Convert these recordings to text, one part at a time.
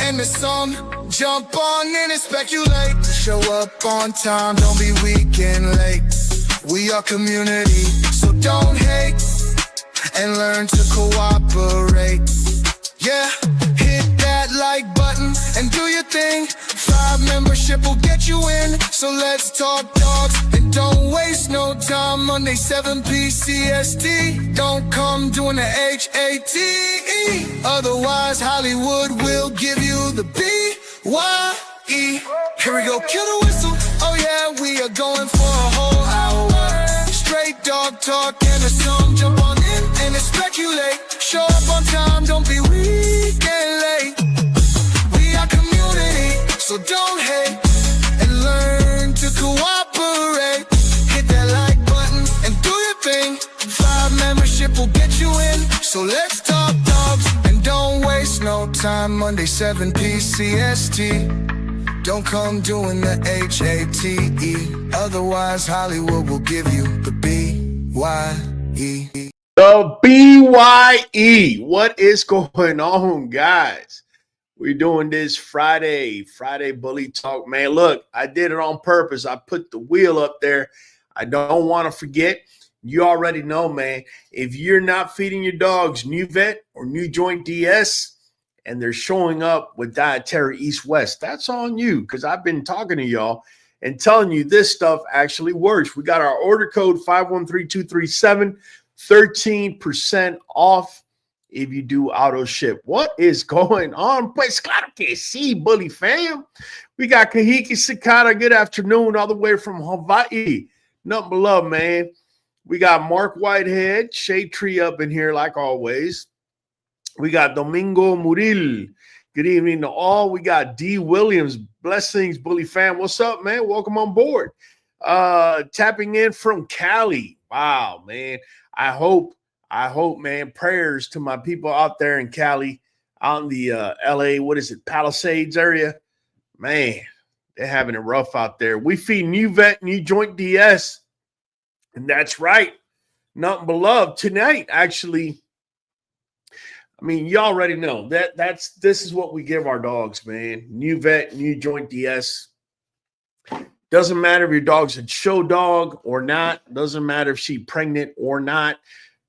and the song. Jump on in and speculate. Show up on time, don't be weak and late. We are community, so don't hate, and learn to cooperate. Yeah, hit that like button and do your thing. 5 membership will get you in. So let's talk dogs and don't waste no time. Monday 7 p.m. Don't come doing the HATE. Otherwise Hollywood will give you the BYE. Here we go, kill the whistle. Oh yeah, we are going for a whole hour. Straight dog talk and a song. Jump on in and speculate. Show up on time, don't be weak and late. We are community, so don't hate, and learn to cooperate. Hit that like button and do your thing. 5 membership will get you in. So let's talk dogs and don't waste no time. Monday 7 p.m. Don't come doing the HATE. Otherwise Hollywood will give you the BYE. The BYE. What is going on, guys? We're doing this Friday Bully Talk. Man, look, I did it on purpose. I put the wheel up there. I don't want to forget. You already know, man, if you're not feeding your dogs New Vet or New Joint DS and they're showing up with Dietary East-West, that's on you, because I've been talking to y'all and telling you this stuff actually works. We got our order code 513237. 13% off if you do auto ship. What is going on? Pues claro que sí, Bully fam. We got Kahiki Sakata. Good afternoon, all the way from Hawaii. Nothing but love, man. We got Mark Whitehead, Shade Tree up in here like always. We got Domingo Muril. Good evening to all. We got D. Williams. Blessings, Bully fam. What's up, man? Welcome on board. Tapping in from Cali. Wow, man. I hope, man, prayers to my people out there in Cali, out in the LA, Palisades area. Man, they're having it rough out there. We feed New Vet, New Joint DS, and that's right. Nothing but love. Tonight, actually, I mean, you already know this is what we give our dogs, man. New Vet, New Joint DS. Doesn't matter if your dog's a show dog or not. Doesn't matter if she's pregnant or not.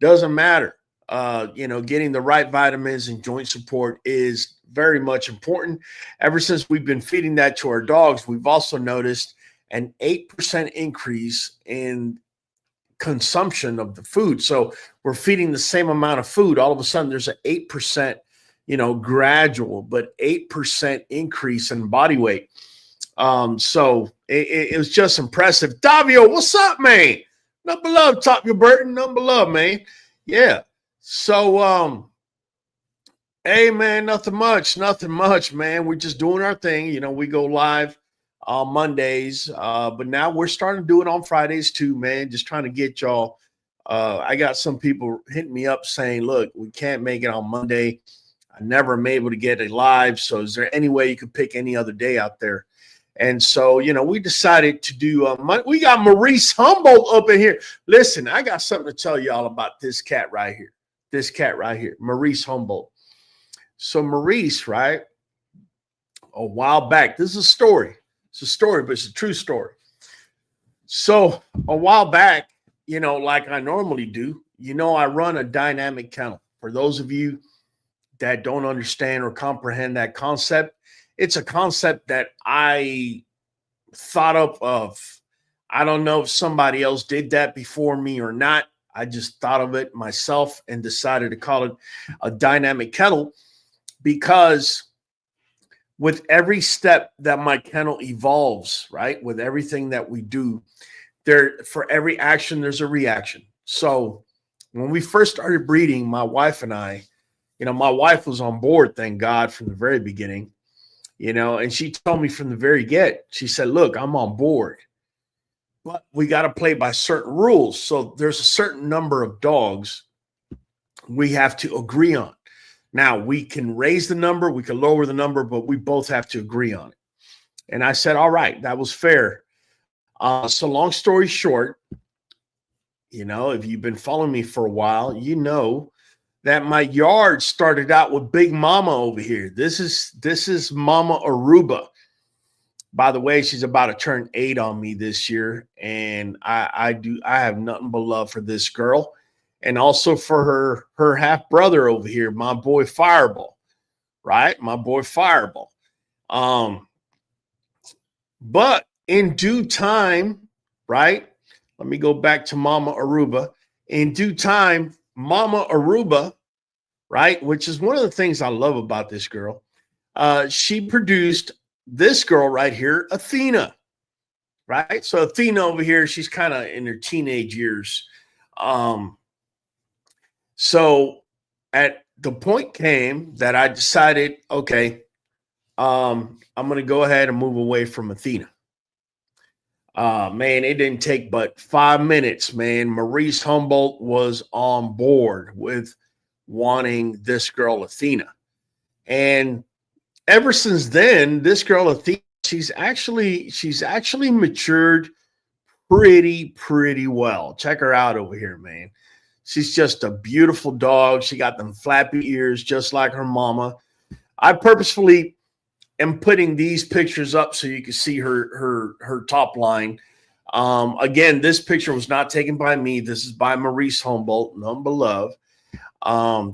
Doesn't matter. Getting the right vitamins and joint support is very much important. Ever since we've been feeding that to our dogs, we've also noticed an 8% increase in consumption of the food. So we're feeding the same amount of food. All of a sudden, there's an 8%, gradual, but 8% increase in body weight. So it was just impressive. Davio, what's up, man? Nothing but love, Top Your Burton. Nothing but love, man. Yeah. So, hey, man, nothing much, man. We're just doing our thing. We go live on Mondays, but now we're starting to do it on Fridays too, man. Just trying to get y'all. I got some people hitting me up saying, look, we can't make it on Monday. I never am able to get it live. So is there any way you could pick any other day out there? And so, we decided to do, we got Maurice Humboldt up in here. Listen, I got something to tell y'all about this cat right here. Maurice Humboldt. So Maurice, right, a while back, this is a story. It's a story, but it's a true story. So a while back, like I normally do, I run a dynamic kennel. For those of you that don't understand or comprehend that concept, it's a concept that I thought up of. I don't know if somebody else did that before me or not. I just thought of it myself and decided to call it a dynamic kennel, because with every step that my kennel evolves, right, with everything that we do, for every action, there's a reaction. So when we first started breeding, my wife and I, my wife was on board, thank God, from the very beginning. And she told me from the very get, she said, look, I'm on board, but we got to play by certain rules. So there's a certain number of dogs we have to agree on. Now, we can raise the number, we can lower the number, but we both have to agree on it. And I said, all right, that was fair. So long story short, if you've been following me for a while, that my yard started out with Big Mama over here. This is Mama Aruba. By the way, she's about to turn 8 on me this year, and I have nothing but love for this girl, and also for her half brother over here, my boy Fireball, right? My boy Fireball. But in due time, right? Let me go back to Mama Aruba. In due time, Mama Aruba, right, which is one of the things I love about this girl, she produced this girl right here, Athena, right? So Athena over here, she's kind of in her teenage years. So at the point came that I decided, okay, I'm going to go ahead and move away from Athena. Man, it didn't take but 5 minutes, man. Maurice Humboldt was on board with wanting this girl, Athena. And ever since then, this girl, Athena, she's actually matured pretty well. Check her out over here, man. She's just a beautiful dog. She got them flappy ears just like her mama. I purposefully am putting these pictures up so you can see her top line. Again, this picture was not taken by me. This is by Maurice Humboldt, none but love.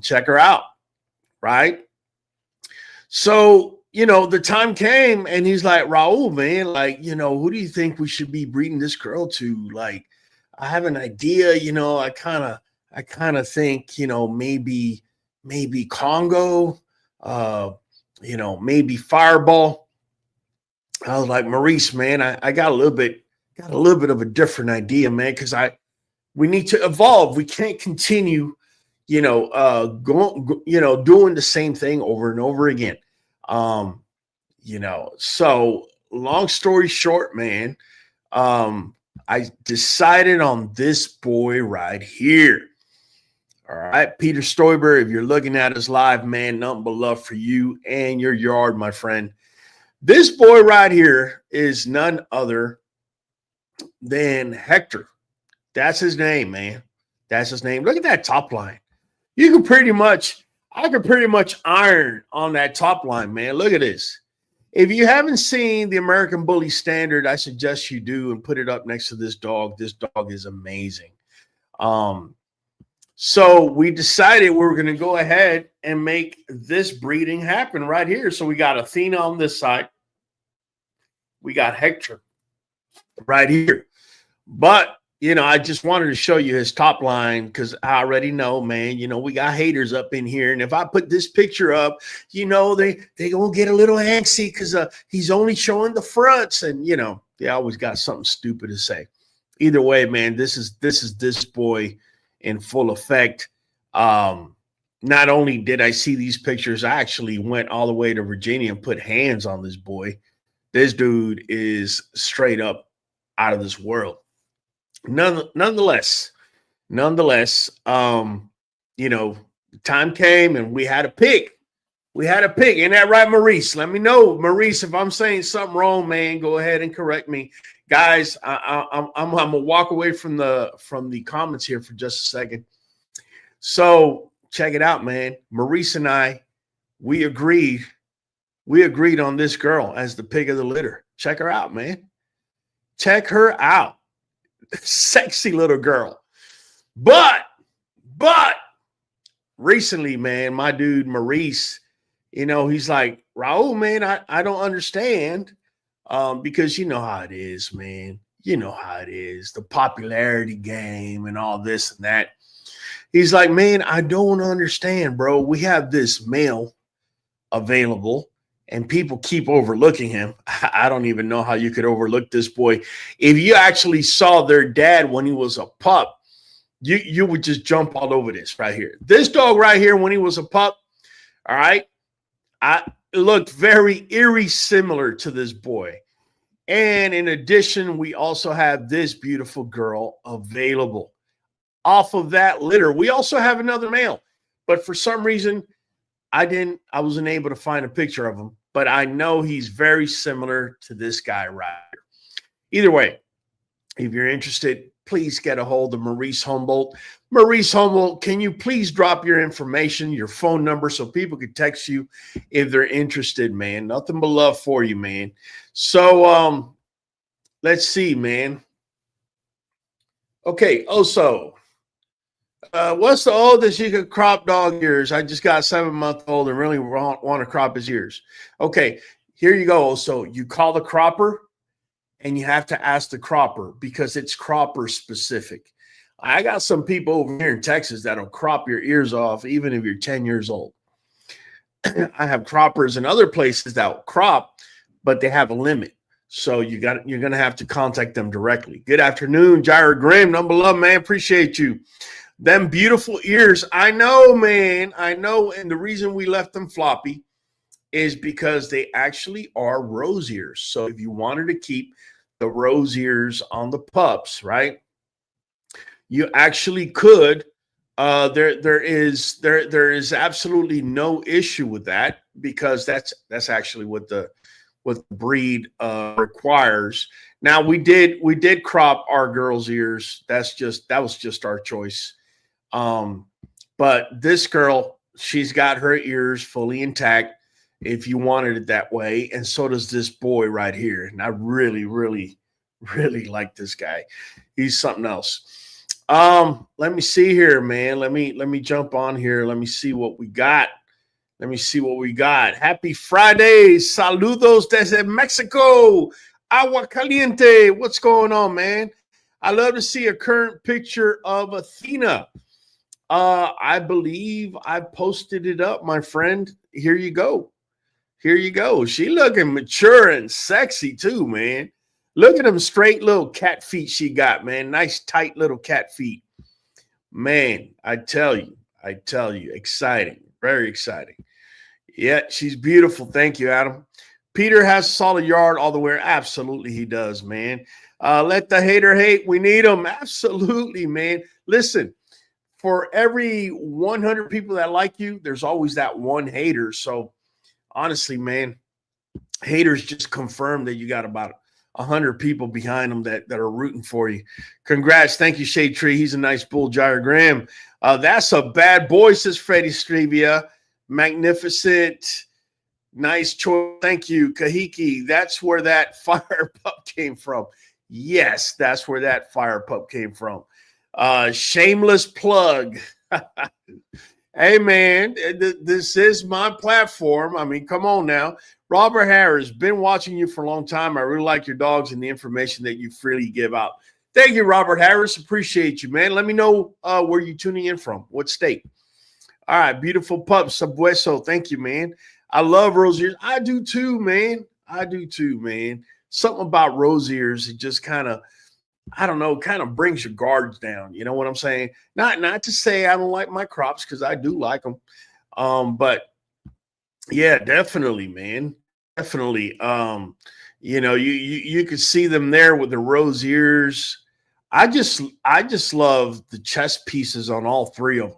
Check her out, right? So, you know, the time came and he's like, Raul, man, like, you know, who do you think we should be breeding this girl to? Like, I have an idea, you know, I kind of think, you know, maybe Congo, you know, maybe Fireball. I was like, Maurice, man, I got a little bit of a different idea, man, because we need to evolve. We can't continue, you know, doing the same thing over and over again. You know, so long story short, man, I decided on this boy right here. All right, Peter Stoiber, if you're looking at us live, man, nothing but love for you and your yard, my friend. This boy right here is none other than Hector. That's his name, man. That's his name. Look at that top line. I could pretty much iron on that top line, man. Look at this. If you haven't seen the American Bully standard, I suggest you do and put it up next to this dog. This dog is amazing. So we decided we were going to go ahead and make this breeding happen right here. So we got Athena on this side. We got Hector right here. But, you know, I just wanted to show you his top line because I already know, man, you know, we got haters up in here. And if I put this picture up, you know, they going to get a little antsy because he's only showing the fronts. And, you know, they always got something stupid to say. Either way, man, this is this boy in full effect. Not only did I see these pictures, I actually went all the way to Virginia and put hands on this boy. This dude is straight up out of this world. Nonetheless, you know, time came and we had a pick. Ain't that right, Maurice? Let me know, Maurice, if I'm saying something wrong, man. Go ahead and correct me, guys. I'm gonna walk away from the comments here for just a second. So check it out, man. Maurice and I, we agreed on this girl as the pick of the litter. Check her out, man. Check her out. Sexy little girl. But recently, man, my dude Maurice, you know, he's like, Raul, man, I don't understand. Because you know how it is, man. You know how it is. The popularity game and all this and that. He's like, man, I don't understand, bro. We have this male available and people keep overlooking him. I don't even know how you could overlook this boy. If you actually saw their dad when he was a pup, you would just jump all over this right here. This dog right here, when he was a pup, all right, it looked very eerie similar to this boy. And in addition, we also have this beautiful girl available. Off of that litter, we also have another male. But for some reason, I wasn't able to find a picture of him. But I know he's very similar to this guy right here. Either way, if you're interested, please get a hold of Maurice Humboldt. Maurice Humboldt, can you please drop your information, your phone number, so people can text you if they're interested, man? Nothing but love for you, man. So let's see, man. Okay, also, what's the oldest you could crop dog ears? I just got a 7-month-old and really want to crop his ears. Okay, here you go. So you call the cropper and you have to ask the cropper because it's cropper specific. I got some people over here in Texas that'll crop your ears off even if you're 10 years old. I have croppers in other places that will crop, but they have a limit. So you're gonna have to contact them directly. Good afternoon, Jair Graham. Number love, man. Appreciate you. Them beautiful ears. I know, man. I know. And the reason we left them floppy is because they actually are rose ears. So if you wanted to keep the rose ears on the pups, right? You actually could. There is absolutely no issue with that because that's actually what the breed requires. Now we did crop our girls' ears. That was just our choice. But this girl, she's got her ears fully intact if you wanted it that way, and so does this boy right here. And I really, really, really like this guy. He's something else. Let me see here, man. Let me jump on here. Let me see what we got. Happy Friday. Saludos desde Mexico. Agua caliente. What's going on, man? I love to see a current picture of Athena. I believe I posted it up, my friend. Here you go. She looking mature and sexy too, man. Look at them straight little cat feet she got, man. Nice, tight little cat feet. Man, I tell you, exciting. Very exciting. Yeah, she's beautiful. Thank you, Adam. Peter has a solid yard all the way. Absolutely, he does, man. Let the hater hate. We need them. Absolutely, man. Listen, for every 100 people that like you, there's always that one hater. So, honestly, man, haters just confirm that you got about 100 people behind them that are rooting for you. Congrats. Thank you, Shade Tree. He's a nice bull, Jair Graham. That's a bad boy, says Freddie Strevia. Magnificent. Nice choice. Thank you, Kahiki. That's where that fire pup came from. Yes, that's where that fire pup came from. Shameless plug. Hey, man, this is my platform. I mean, come on now. Robert Harris, been watching you for a long time. I really like your dogs and the information that you freely give out. Thank you, Robert Harris. Appreciate you, man. Let me know where you're tuning in from, what state. All right, beautiful pup, Sabueso. Thank you, man. I love rose ears. I do too, man. Something about rose ears, it just kind of, I don't know, kind of brings your guards down. You know what I'm saying? Not to say I don't like my crops, because I do like them. But yeah, definitely, man. Definitely. You know, you could see them there with the rose ears. I just love the chest pieces on all three of them.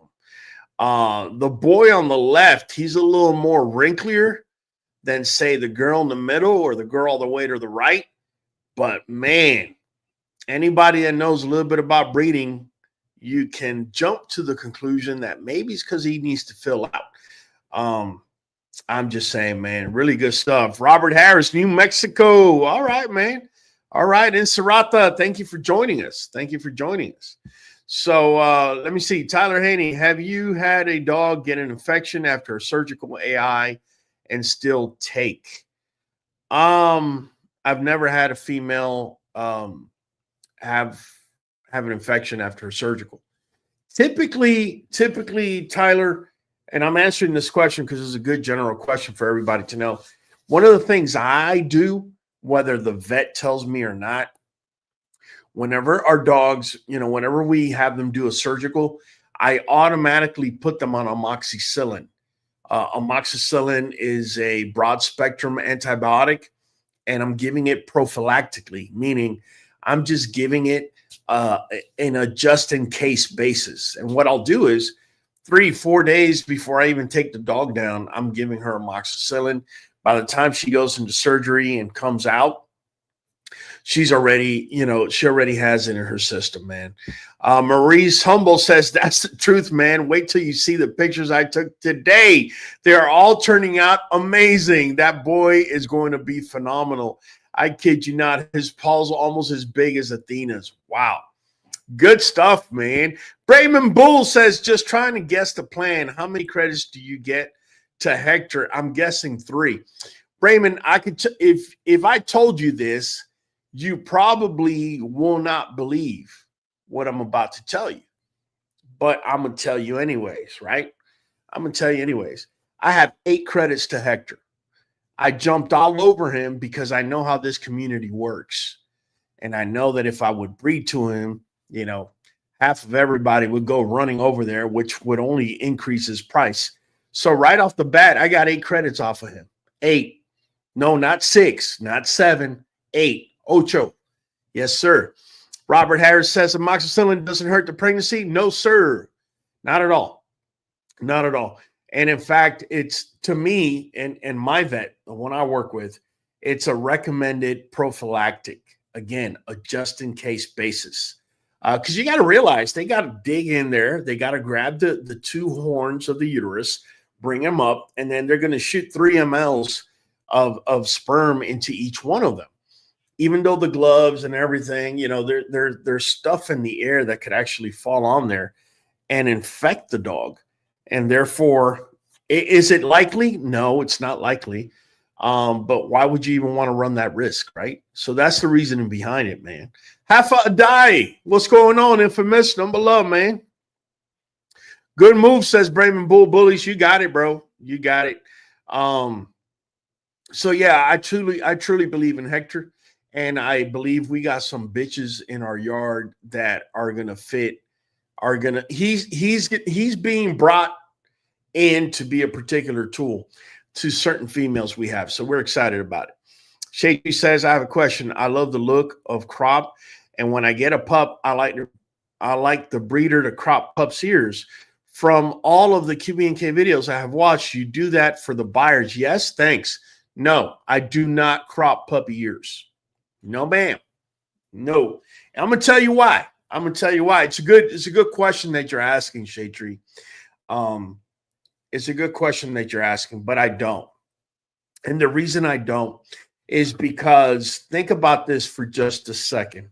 The boy on the left, he's a little more wrinklier than, say, the girl in the middle or the girl all the way to the right. But man, anybody that knows a little bit about breeding, you can jump to the conclusion that maybe it's because he needs to fill out. I'm just saying, man, really good stuff. Robert Harris, New Mexico. All right, man. All right. Enserata, thank you for joining us. So let me see. Tyler Haney, have you had a dog get an infection after a surgical AI and still take? I've never had a female have an infection after a surgical. Typically, Tyler, and I'm answering this question because it's a good general question for everybody to know. One of the things I do, whether the vet tells me or not, whenever our dogs, whenever we have them do a surgical, I automatically put them on amoxicillin. Amoxicillin is a broad spectrum antibiotic, and I'm giving it prophylactically, meaning I'm just giving it in a just in case basis. And what I'll do is 3-4 days before I even take the dog down, I'm giving her amoxicillin. By the time she goes into surgery and comes out, she's already, she already has it in her system, man. Maurice Humble says, that's the truth, man. Wait till you see the pictures I took today. They are all turning out amazing. That boy is going to be phenomenal. I kid you not. His paws are almost as big as Athena's. Wow. Good stuff, man. Brayman Bull says, just trying to guess the plan. How many credits do you get to Hector? I'm guessing 3. Brayman, I could if I told you this, you probably will not believe what I'm about to tell you. But I'm going to tell you anyways, right? I'm going to tell you anyways. I have 8 credits to Hector. I jumped all over him because I know how this community works. And I know that if I would breed to him, half of everybody would go running over there, which would only increase his price. So right off the bat, I got 8 credits off of him. 8. No, not 6, not 7, 8. Ocho. Yes, sir. Robert Harris says amoxicillin doesn't hurt the pregnancy. No, sir. Not at all. Not at all. And in fact, it's, to me and my vet, the one I work with, it's a recommended prophylactic. Again, a just-in-case basis. Because you got to realize they got to dig in there. They got to grab the 2 horns of the uterus, bring them up, and then they're going to shoot 3 mLs of sperm into each one of them. Even though the gloves and everything, there's stuff in the air that could actually fall on there and infect the dog. And therefore, is it likely? No, it's not likely. But why would you even want to run that risk, right? So that's the reasoning behind it, man. Half a die. What's going on, Infamous? Number love, man. Good move, says Brayman Bullies. You got it, bro. You got it. So yeah, I truly believe in Hector, and I believe we got some bitches in our yard that are gonna fit. He's being brought in to be a particular tool to certain females we have. So we're excited about it. Shaky says, I have a question. I love the look of crop, and when I get a pup, I like the breeder to crop pup's ears. From all of the QB&K videos I have watched, you do that for the buyers. Yes, thanks. No, I do not crop puppy ears. No, ma'am. No. And I'm gonna tell you why. It's a good question that you're asking, Shaytree. It's a good question that you're asking, but I don't. And the reason I don't is because, think about this for just a second.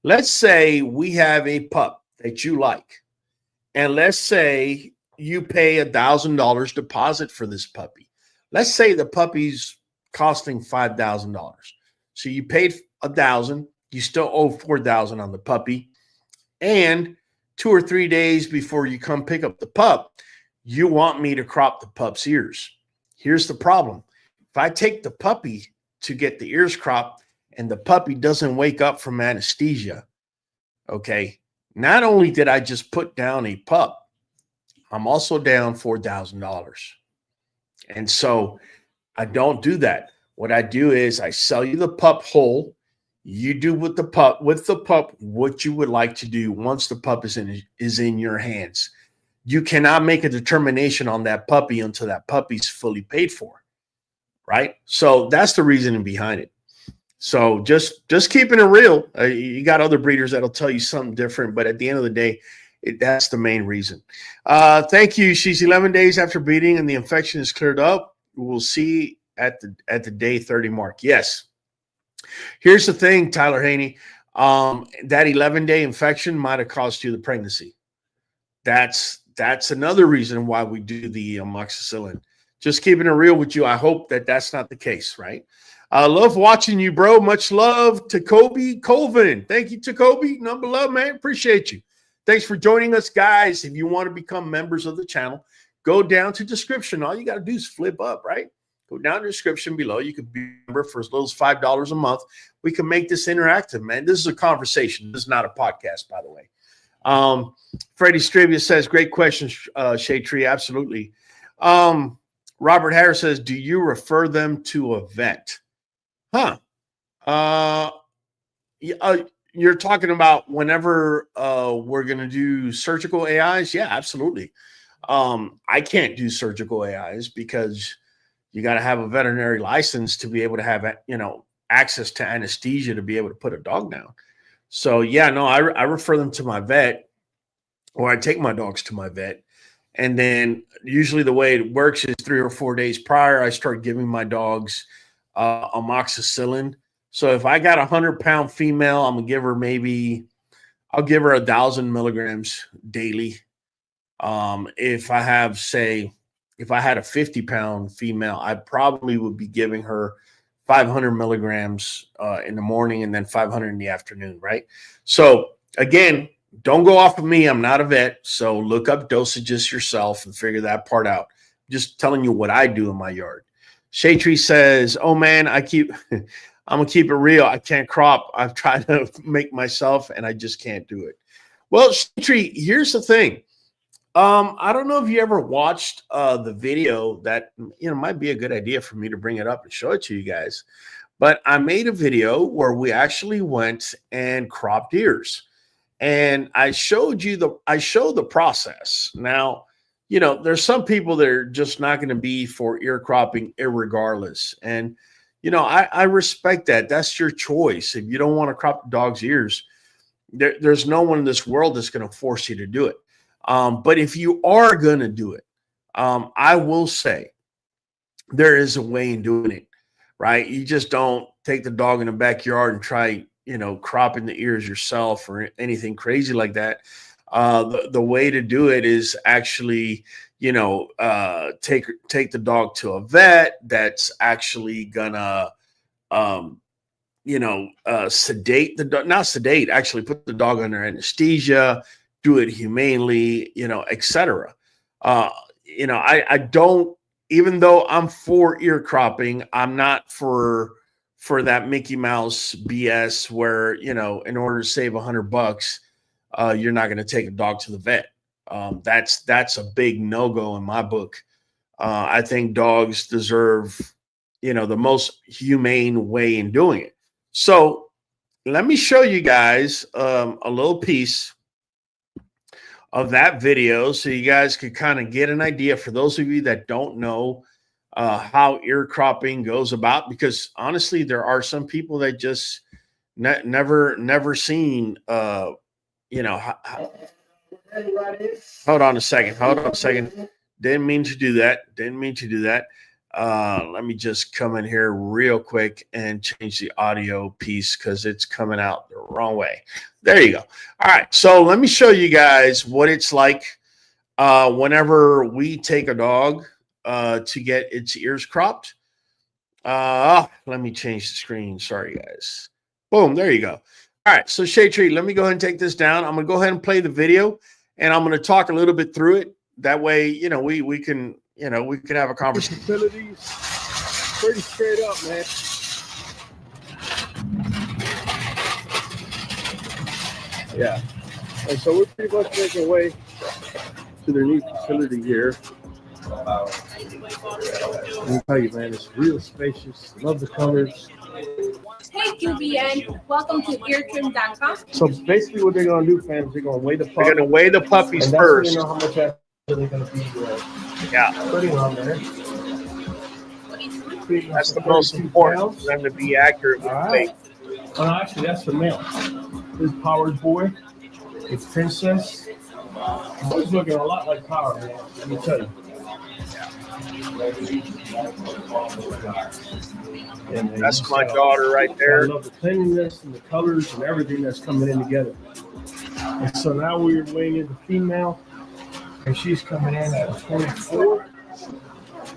Let's say we have a pup that you like, and let's say you pay $1,000 deposit for this puppy. Let's say the puppy's costing $5,000. So you paid $1,000, you still owe $4,000 on the puppy, and 2 or 3 days before you come pick up the pup, you want me to crop the pup's ears. Here's the problem. If I take the puppy to get the ears cropped and the puppy doesn't wake up from anesthesia, okay, not only did I just put down a pup, I'm also down $4,000. And so I don't do that. What I do is I sell you the pup whole. You do with the pup what you would like to do once the pup is in your hands. You cannot make a determination on that puppy until that puppy's fully paid for, right? So that's the reasoning behind it. So just keeping it real. You got other breeders that'll tell you something different, but at the end of the day, that's the main reason. Thank you. She's 11 days after breeding and the infection is cleared up. We'll see at the day 30 mark. Yes. Here's the thing, Tyler Haney. That 11-day infection might have cost you the pregnancy. That's another reason why we do the amoxicillin. Just keeping it real with you. I hope that that's not the case, right? I love watching you, bro. Much love to Kobe Colvin. Thank you to Kobe. Number love, man. Appreciate you. Thanks for joining us, guys. If you want to become members of the channel, go down to description. All you got to do is flip up, right? Go down to the description below. You can be a member for as little as $5 a month. We can make this interactive, man. This is a conversation. This is not a podcast, by the way. Freddie Strivia says, great question, Shade Tree. Absolutely. Robert Harris says, do you refer them to a vet? Huh. You're talking about whenever we're going to do surgical AIs? Yeah, absolutely. I can't do surgical AIs because you got to have a veterinary license to be able to have, access to anesthesia to be able to put a dog down. So yeah, no, I refer them to my vet, or I take my dogs to my vet. And then usually the way it works is 3 or 4 days prior, I start giving my dogs amoxicillin. So if I got a 100-pound female, I'm gonna give her I'll give her 1,000 milligrams daily. If I had a 50-pound female, I probably would be giving her 500 milligrams in the morning and then 500 in the afternoon, right? So again, don't go off of me. I'm not a vet, so look up dosages yourself and figure that part out. Just telling you what I do in my yard. Shade Tree says, "Oh man, I'm gonna keep it real. I can't crop. I've tried to make myself, and I just can't do it." Well, Shade Tree, here's the thing. I don't know if you ever watched the video that might be a good idea for me to bring it up and show it to you guys. But I made a video where we actually went and cropped ears. And I showed the process. Now, there's some people that are just not going to be for ear cropping irregardless. And, I respect that. That's your choice. If you don't want to crop the dog's ears, there's no one in this world that's going to force you to do it. But if you are going to do it, I will say there is a way in doing it, right? You just don't take the dog in the backyard and try cropping the ears yourself or anything crazy like that. The way to do it is actually, take the dog to a vet that's actually gonna, sedate the dog, not sedate, actually put the dog under anesthesia, do it humanely, etc. I don't, even though I'm for ear cropping, I'm not for that Mickey Mouse BS where, in order to save $100, you're not going to take a dog to the vet. That's a big no-go in my book. I think dogs deserve, the most humane way in doing it. So let me show you guys a little piece of that video so you guys could kind of get an idea, for those of you that don't know how ear cropping goes about, because honestly, there are some people that just never seen, hold on a second. Didn't mean to do that. Let me just come in here real quick and change the audio piece because it's coming out the wrong way. There you go. All right. So let me show you guys what it's like whenever we take a dog to get its ears cropped. Let me change the screen. Sorry, guys. Boom. There you go. All right. So Shade Tree, let me go ahead and take this down. I'm going to go ahead and play the video, and I'm going to talk a little bit through it. That way, we can have a conversation. Facilities, pretty straight up, man. Yeah. And so we're pretty much making way to their new facility here. Let me tell you, man, it's real spacious. Love the colors. Hey, QBN. Welcome to eartrim.com. So basically what they're going to do, fam, is they're going to weigh the puppies. They're going to weigh the puppies and first. You know how much they're going to be putting on there. That's the most important for them to be accurate with the weight. Oh, no, actually, that's the male. This is Power's boy. It's Princess. He's looking a lot like Power, man. Let me tell you. That's my daughter right there. I love the cleanliness and the colors and everything that's coming in together. And so now we're weighing in the female, and she's coming in at 24.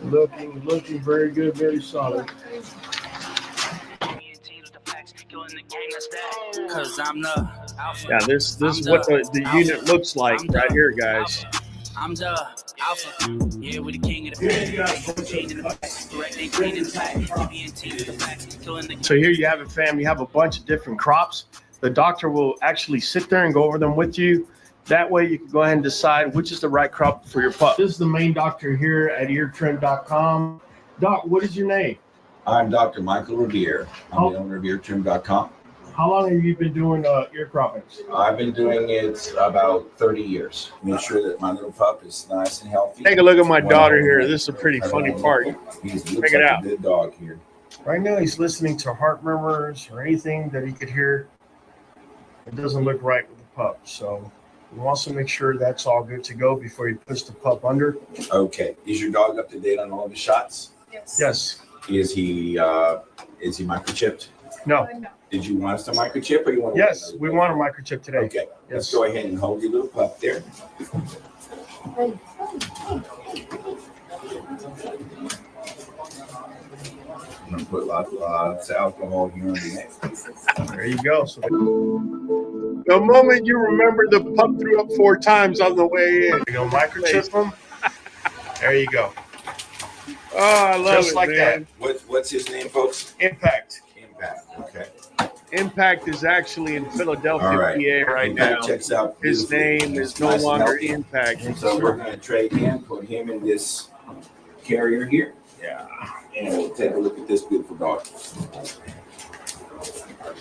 Looking very good, very solid. Yeah, this is what the unit looks like right here, guys. I'm the alpha, yeah, with the king of the So here you have it, fam. You have a bunch of different crops. The doctor will actually sit there and go over them with you. That way you can go ahead and decide which is the right crop for your pup. This is the main doctor here at eartrim.com. Doc, what is your name? I'm Dr. Michael Revere. I'm the owner of eartrim.com. How long have you been doing ear croppings? I've been doing it about 30 years. Make sure that my little pup is nice and healthy. Take a look at my daughter here. This is a pretty funny part. He looks Check it like out. a good dog here. Right now, he's listening to heart murmurs or anything that he could hear. It doesn't look right with the pup. So we want to make sure that's all good to go before he puts the pup under. Okay. Is your dog up to date on all the shots? Yes. Yes. Is he microchipped? No. Did you want us to microchip or you want? Yes, we want a microchip today. Okay. Let's Yes. go ahead and hold your little pup there. I'm gonna put lots of alcohol here on the neck. There you go. So The moment you remember the pup threw up 4 times on the way in. we're going to microchip him. There you go. Oh, I love Just it, like man. What's his name, folks? Impact. Impact. Okay. Impact is actually in Philadelphia, All right. PA right now. Checks out. His beautifully. name is no Nice and longer healthy. Impact. So we're gonna trade him, put him in this carrier here. Yeah. And we'll take a look at this beautiful dog.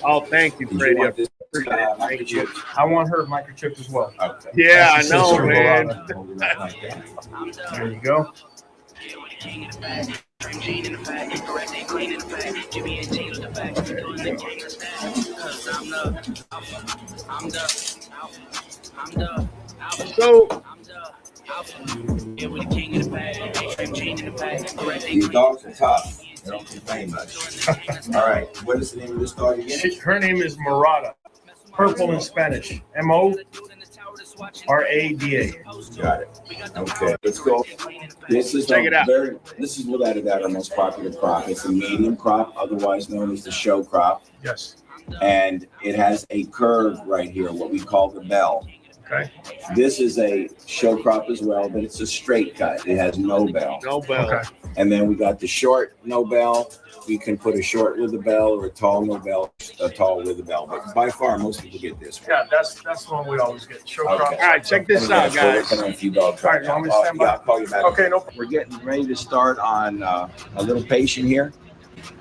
Oh, thank you, Did you Freddie. want this Thank you. microchip? I want her microchipped as well. Okay. Yeah, I That's your know, sister, man. Loretta. Hold it up like that. There you go. So, These dogs are tough. They don't complain much. All right. What is the name of this dog again? Her name is Murata. Purple in Spanish. Morada. Got it. Okay. Let's go. This is Check it out. This is without a doubt our most popular crop. It's a medium crop, otherwise known as the show crop, Yes. and it has a curve right here, what we call the bell. Okay. This is a show crop as well, but it's a straight cut. It has no bell. no bell. Okay. And then we got the short no bell. You can put a short with a bell or a tall no bell, a tall with a bell. But by far, most people get this one. Yeah, that's the one we always get. Show Okay. crop. All right, check this out, We're guys. working on a few dogs All right, you want me to stand by? Yeah, I'll call you back. Okay, no. We're getting ready to start on a little patient here.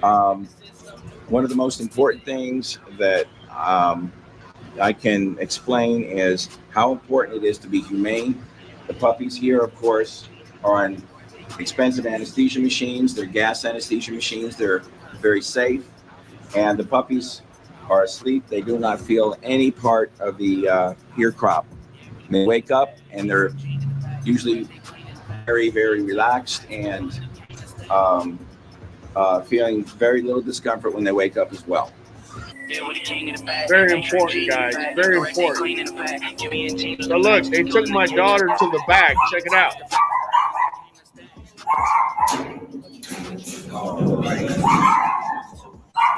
One of the most important things that I can explain is how important it is to be humane. The puppies here, of course, are on expensive anesthesia machines. They're gas anesthesia machines. They're very safe. And the puppies are asleep. They do not feel any part of the ear crop. They wake up and they're usually very, very relaxed and feeling very little discomfort when they wake up as well. Very important, guys. Very important. So look, they took my daughter to the back. Check it out.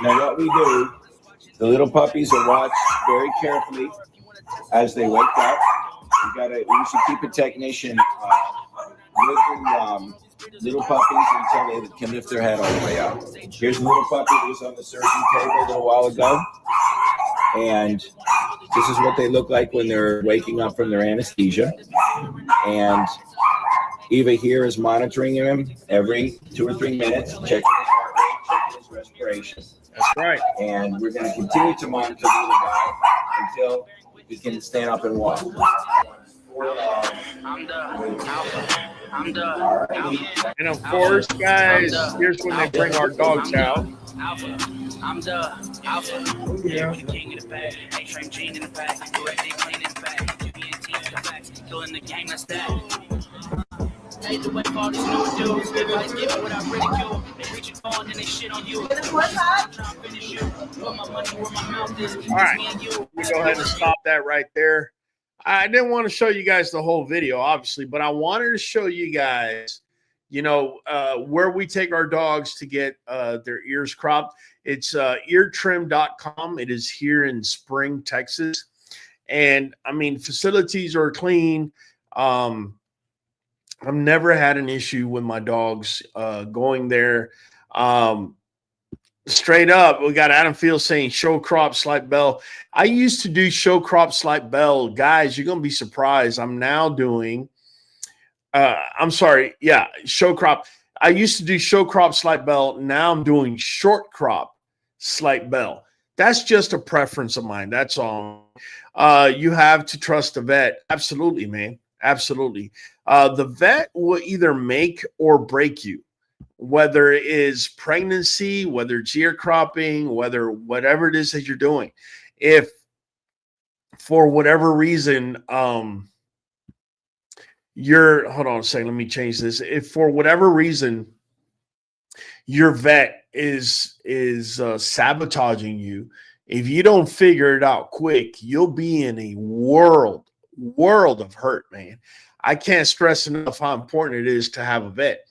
Now what we do, the little puppies are watched very carefully as they wake up. We should keep a technician with the little puppies until they can lift their head all the way up. Here's a little puppy that was on the surgery table a little while ago. And this is what they look like when they're waking up from their anesthesia. And Eva here is monitoring him every 2 or 3 minutes, checking his heart rate, checking his respiration. That's right. And we're going to continue to monitor the little guy until he can stand up and walk. And of course, guys, here's when they bring our dogs out. I'm the alpha. Yeah, the king of the bag. A-train gene in the bag. Directly clean in the bag. QBNT in the back. Killing the game, that's that. Hey, the way for all these new dudes. Live life, give it without ridicule. They reach it on and they shit on you. I'm trying to finish you. Put my money where my mouth is. All right, let me go ahead and stop that right there. I didn't want to show you guys the whole video, obviously, but I wanted to show you guys, where we take our dogs to get their ears cropped. It's eartrim.com. It is here in Spring, Texas. And I mean, facilities are clean. I've never had an issue with my dogs going there. Straight up, we got Adam Field saying show crop, slight bell. I used to do show crop, slight bell. Guys, you're going to be surprised. I'm now doing, show crop. I used to do show crop, slight bell. Now I'm doing short crop, slight bell. That's just a preference of mine. That's all. You have to trust the vet. Absolutely, man. Absolutely. The vet will either make or break you. whether it is pregnancy, whether it's ear cropping, whatever it is that you're doing. If for whatever reason, hold on a second, let me change this. If for whatever reason your vet is sabotaging you, if you don't figure it out quick, you'll be in a world of hurt, man. I can't stress enough how important it is to have a vet.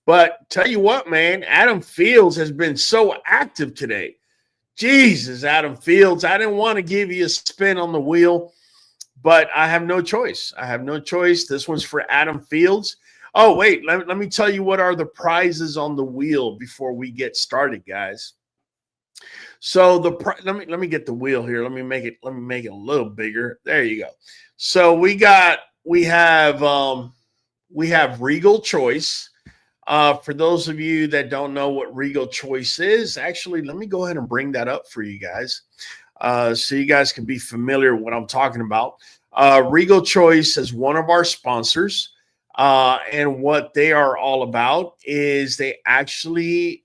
But tell you what, man, Adam Fields has been so active today. Jesus, Adam Fields, I didn't want to give you a spin on the wheel, but I have no choice. This one's for Adam Fields. Oh, wait, let me tell you what are the prizes on the wheel before we get started, guys. So let me get the wheel here. Let me make it a little bigger. There you go. So we have Regal Choice. For those of you that don't know what Regal Choice is, actually, let me go ahead and bring that up for you guys, so you guys can be familiar with what I'm talking about. Regal Choice is one of our sponsors, and what they are all about is they actually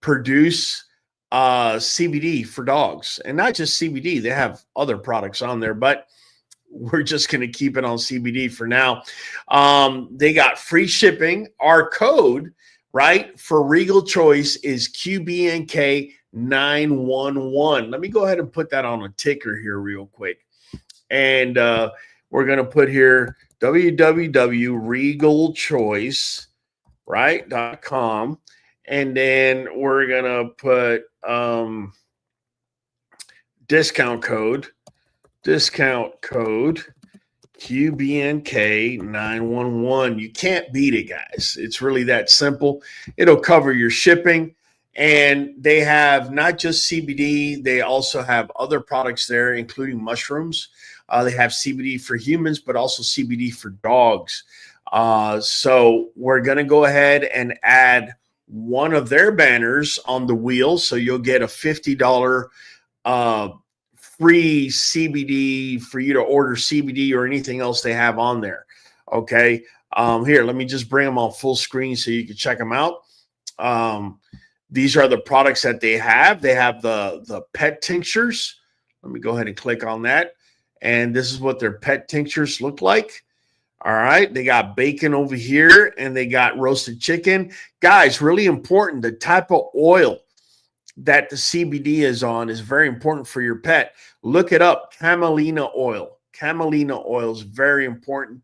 produce CBD for dogs, and not just CBD. They have other products on there, but we're just going to keep it on CBD for now. They got free shipping. Our code, right, for Regal Choice is QBNK911. Let me go ahead and put that on a ticker here real quick. And we're going to put here www.regalchoice, right, .com. And then we're going to put discount code QBNK911. You can't beat it, guys. It's really that simple. It'll cover your shipping. And they have not just CBD, they also have other products there, including mushrooms. They have CBD for humans, but also CBD for dogs. So we're going to go ahead and add one of their banners on the wheel. So you'll get a $50 free CBD for you to order CBD or anything else they have on there. Okay. Here, let me just bring them on full screen so you can check them out. These are the products that they have. They have the pet tinctures. Let me go ahead and click on that. And this is what their pet tinctures look like. All right. They got bacon over here and they got roasted chicken. Guys, really important. The type of oil that the CBD is on is very important for your pet. Look it up. Camelina oil. Camelina oil is very important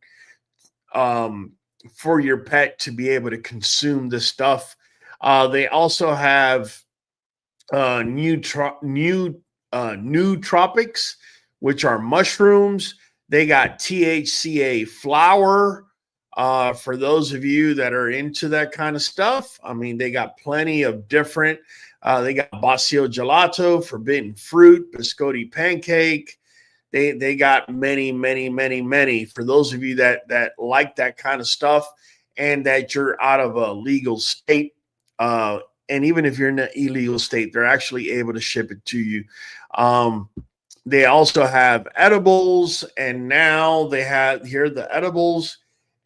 for your pet to be able to consume this stuff. They also have nootropics, which are mushrooms. They got THCA flower. For those of you that are into that kind of stuff, I mean, they got plenty of different. They got Bacio Gelato, Forbidden Fruit, Biscotti Pancake. They got many. For those of you that like that kind of stuff and that you're out of a legal state, and even if you're in an illegal state, they're actually able to ship it to you. They also have edibles, and now they have here the edibles,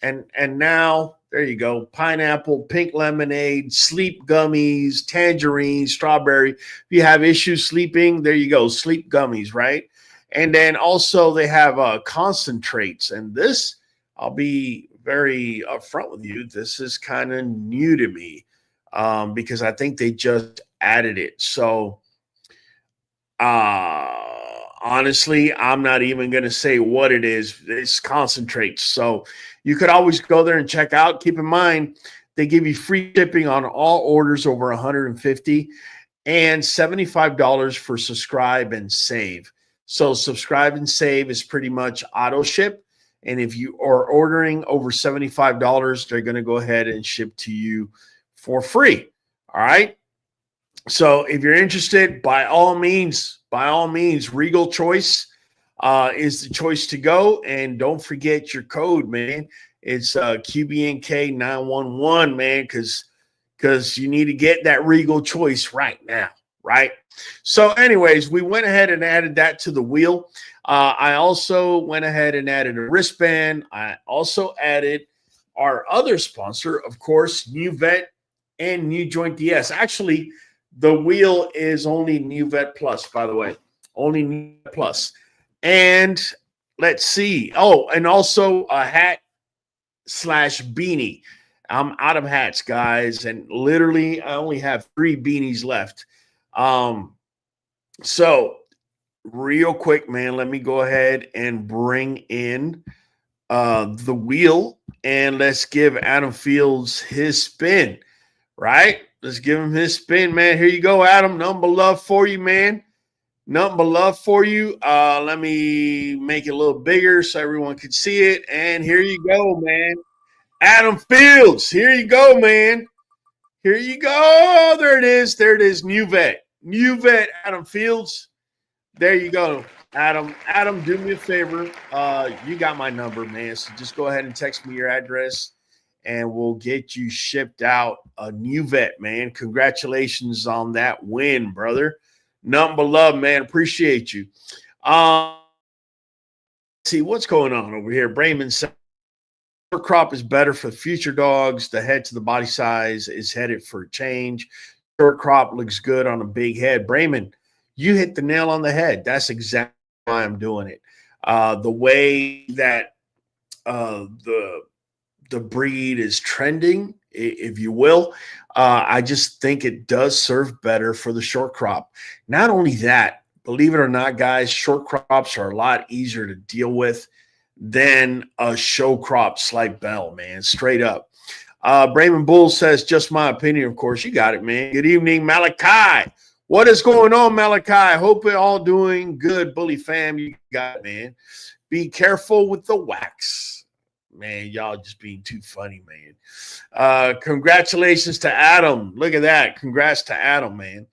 and now there you go, pineapple, pink lemonade, sleep gummies, tangerine, strawberry. If you have issues sleeping, there you go, sleep gummies, right? And then also they have concentrates, and this, I'll be very upfront with you, this is kind of new to me because I think they just added it. So honestly, I'm not even going to say what it is. It's concentrates. So you could always go there and check out. Keep in mind, they give you free shipping on all orders over 150 and $75 for subscribe and save. So subscribe and save is pretty much auto ship. And if you are ordering over $75, they're going to go ahead and ship to you for free. All right. So if you're interested, by all means, Regal Choice is the choice to go. And don't forget your code, man. It's QBNK911, man, because you need to get that Regal Choice right now, right? So anyways, we went ahead and added that to the wheel. I also went ahead and added a wristband. I also added our other sponsor, of course, New Vet and New Joint DS. Actually, the wheel is only New Vet Plus, by the way, only New Vet Plus. And let's see. Oh, and also a hat / beanie. I'm out of hats, guys, and literally I only have 3 beanies left. So real quick, man, let me go ahead and bring in the wheel, and let's give Adam Fields his spin, right? Let's give him his spin, man. Here you go, Adam. Nothing but love for you, man. Nothing but love for you. Let me make it a little bigger so everyone can see it. And here you go, man. Adam Fields. Here you go, man. Here you go. There it is. There it is. New Vet. New Vet, Adam Fields. There you go, Adam. Adam, do me a favor. You got my number, man. So just go ahead and text me your address, and we'll get you shipped out a New Vet, man. Congratulations on that win, brother. Nothing but love, man. Appreciate you. See what's going on over here. Brayman said, short crop is better for future dogs. The head to the body size is headed for a change. Short crop looks good on a big head. Brayman, you hit the nail on the head. That's exactly why I'm doing it. The way that the breed is trending, if you will, I just think it does serve better for the short crop. Not only that, believe it or not, guys, short crops are a lot easier to deal with than a show crop slight bell, man, straight up. Brayman Bull says, just my opinion, of course. You got it, man. Good evening, Malachi. What is going on, Malachi? Hope you're all doing good, Bully fam. You got it, man. Be careful with the wax. Man, y'all just being too funny, man. Congratulations to Adam. Look at that. Congrats to Adam, man.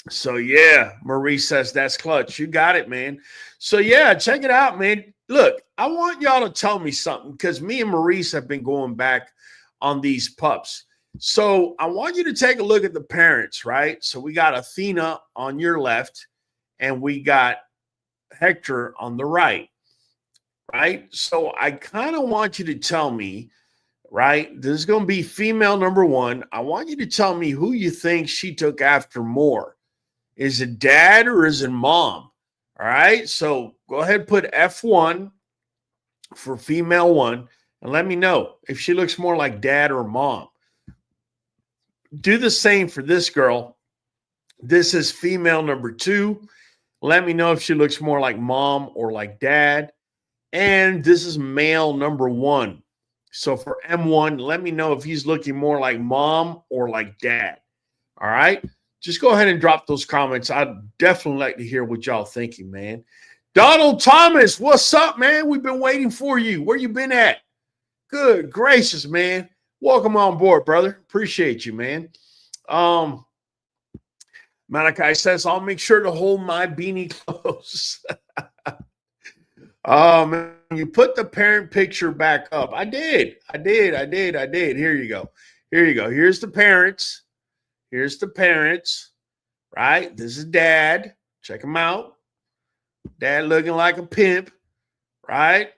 So, yeah, Marie says that's clutch. You got it, man. So, yeah, check it out, man. Look, I want y'all to tell me something because me and Maurice have been going back on these pups. So I want you to take a look at the parents, right? So we got Athena on your left, and we got Hector on the right, right? So I kind of want you to tell me, right? This is going to be female number 1. I want you to tell me who you think she took after more. Is it dad or is it mom? All right, so go ahead and put F1 for female 1, and let me know if she looks more like dad or mom. Do the same for this girl. This is female number 2. Let me know if she looks more like mom or like dad. And this is male number 1. So for M1, let me know if he's looking more like mom or like dad. All right? Just go ahead and drop those comments. I'd definitely like to hear what y'all thinking, man. Donald Thomas, what's up, man? We've been waiting for you. Where you been at? Good gracious, man. Welcome on board, brother. Appreciate you, man. Malachi says, I'll make sure to hold my beanie close. Man, you put the parent picture back up. I did. Here you go. Here's the parents. Right? This is dad. Check him out. Dad looking like a pimp, right?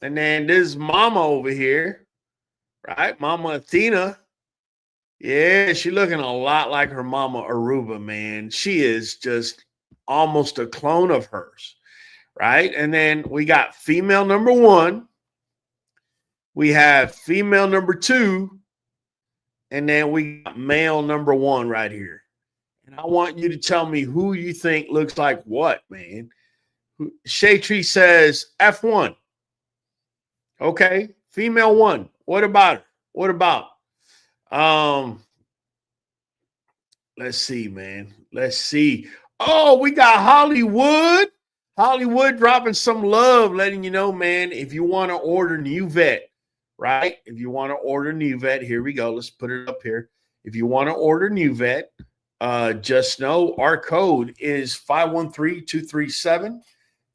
And then this is mama over here, right? Mama Athena. Yeah, she looking a lot like her mama Aruba, man. She is just almost a clone of hers, right? And then we got female number 1. We have female number 2. And then we got male number 1 right here. And I want you to tell me who you think looks like what, man. Shay Tree says F1. Okay. Female 1. What about her? What about? Let's see, man. Let's see. Oh, we got Hollywood. Hollywood dropping some love, letting you know, man, if you want to order New Vet, right? If you want to order New Vet, here we go. Let's put it up here. If you want to order New Vet, just know our code is 513237,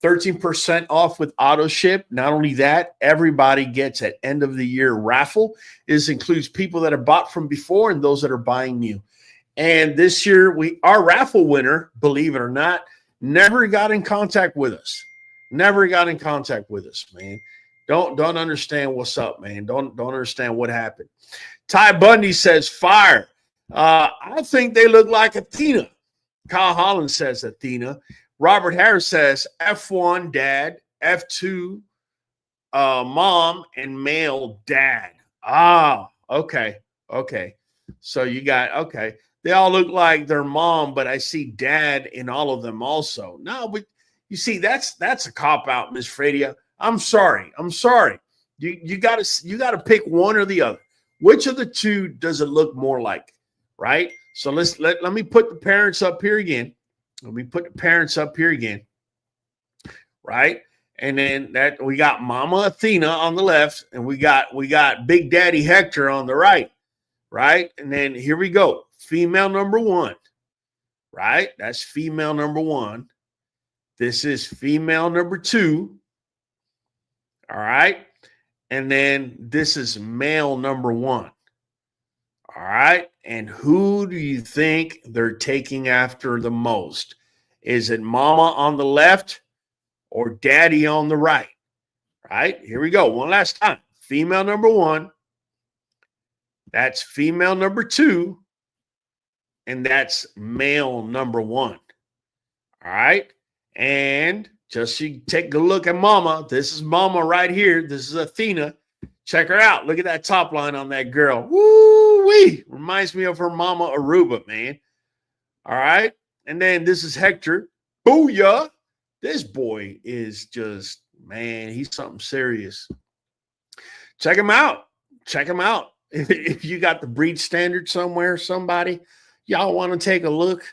13% off with auto ship. Not only that, everybody gets an end of the year raffle. This includes people that have bought from before and those that are buying new. And this year, our raffle winner, believe it or not, never got in contact with us. Man. Don't understand what's up, man. Don't understand what happened. Ty Bundy says fire. I think they look like Athena. Kyle Holland says Athena. Robert Harris says F1 dad, F2 mom, and male dad. Ah, okay. So you got, okay. They all look like their mom, but I see dad in all of them also. No, but you see, that's a cop-out, Miss Fredia. I'm sorry. You gotta pick one or the other. Which of the two does it look more like? Right? So let me put the parents up here again. Right? And then that we got Mama Athena on the left, and we got Big Daddy Hector on the right. Right? And then here we go. Female number one. Right? That's female number one. This is female number two. All right. And then this is male number one. All right. And who do you think they're taking after the most? Is it mama on the left or daddy on the right? Right. Here we go. One last time. Female number one. That's female number two. And that's male number one. All right. And just so you take a look at mama. This is mama right here. This is Athena. Check her out. Look at that top line on that girl. Woo-wee. Reminds me of her mama Aruba, man. All right. And then this is Hector. Booyah. This boy is just, man, he's something serious. Check him out. If you got the breed standard somewhere, somebody, y'all want to take a look?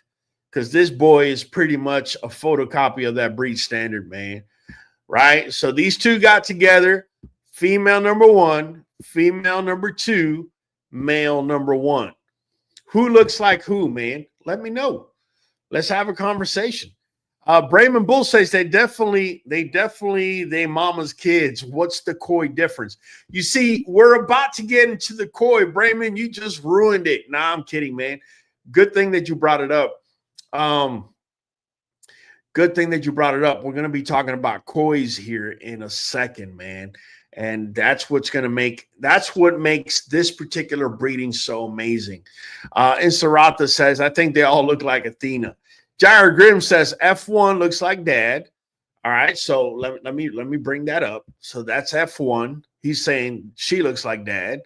Because this boy is pretty much a photocopy of that breed standard, man. Right? So these two got together. Female number one, female number two, male number one. Who looks like who, man? Let me know. Let's have a conversation. Brayman Bull says they definitely mama's kids. What's the koi difference? You see, we're about to get into the koi. Brayman, you just ruined it. Nah, I'm kidding, man. Good thing that you brought it up. Good thing that you brought it up. We're going to be talking about kois here in a second, man. And that's what makes this particular breeding so amazing. Inserata says, I think they all look like Athena. Jair Grimm says F1 looks like dad. All right, so let me bring that up. So that's F1. He's saying she looks like dad.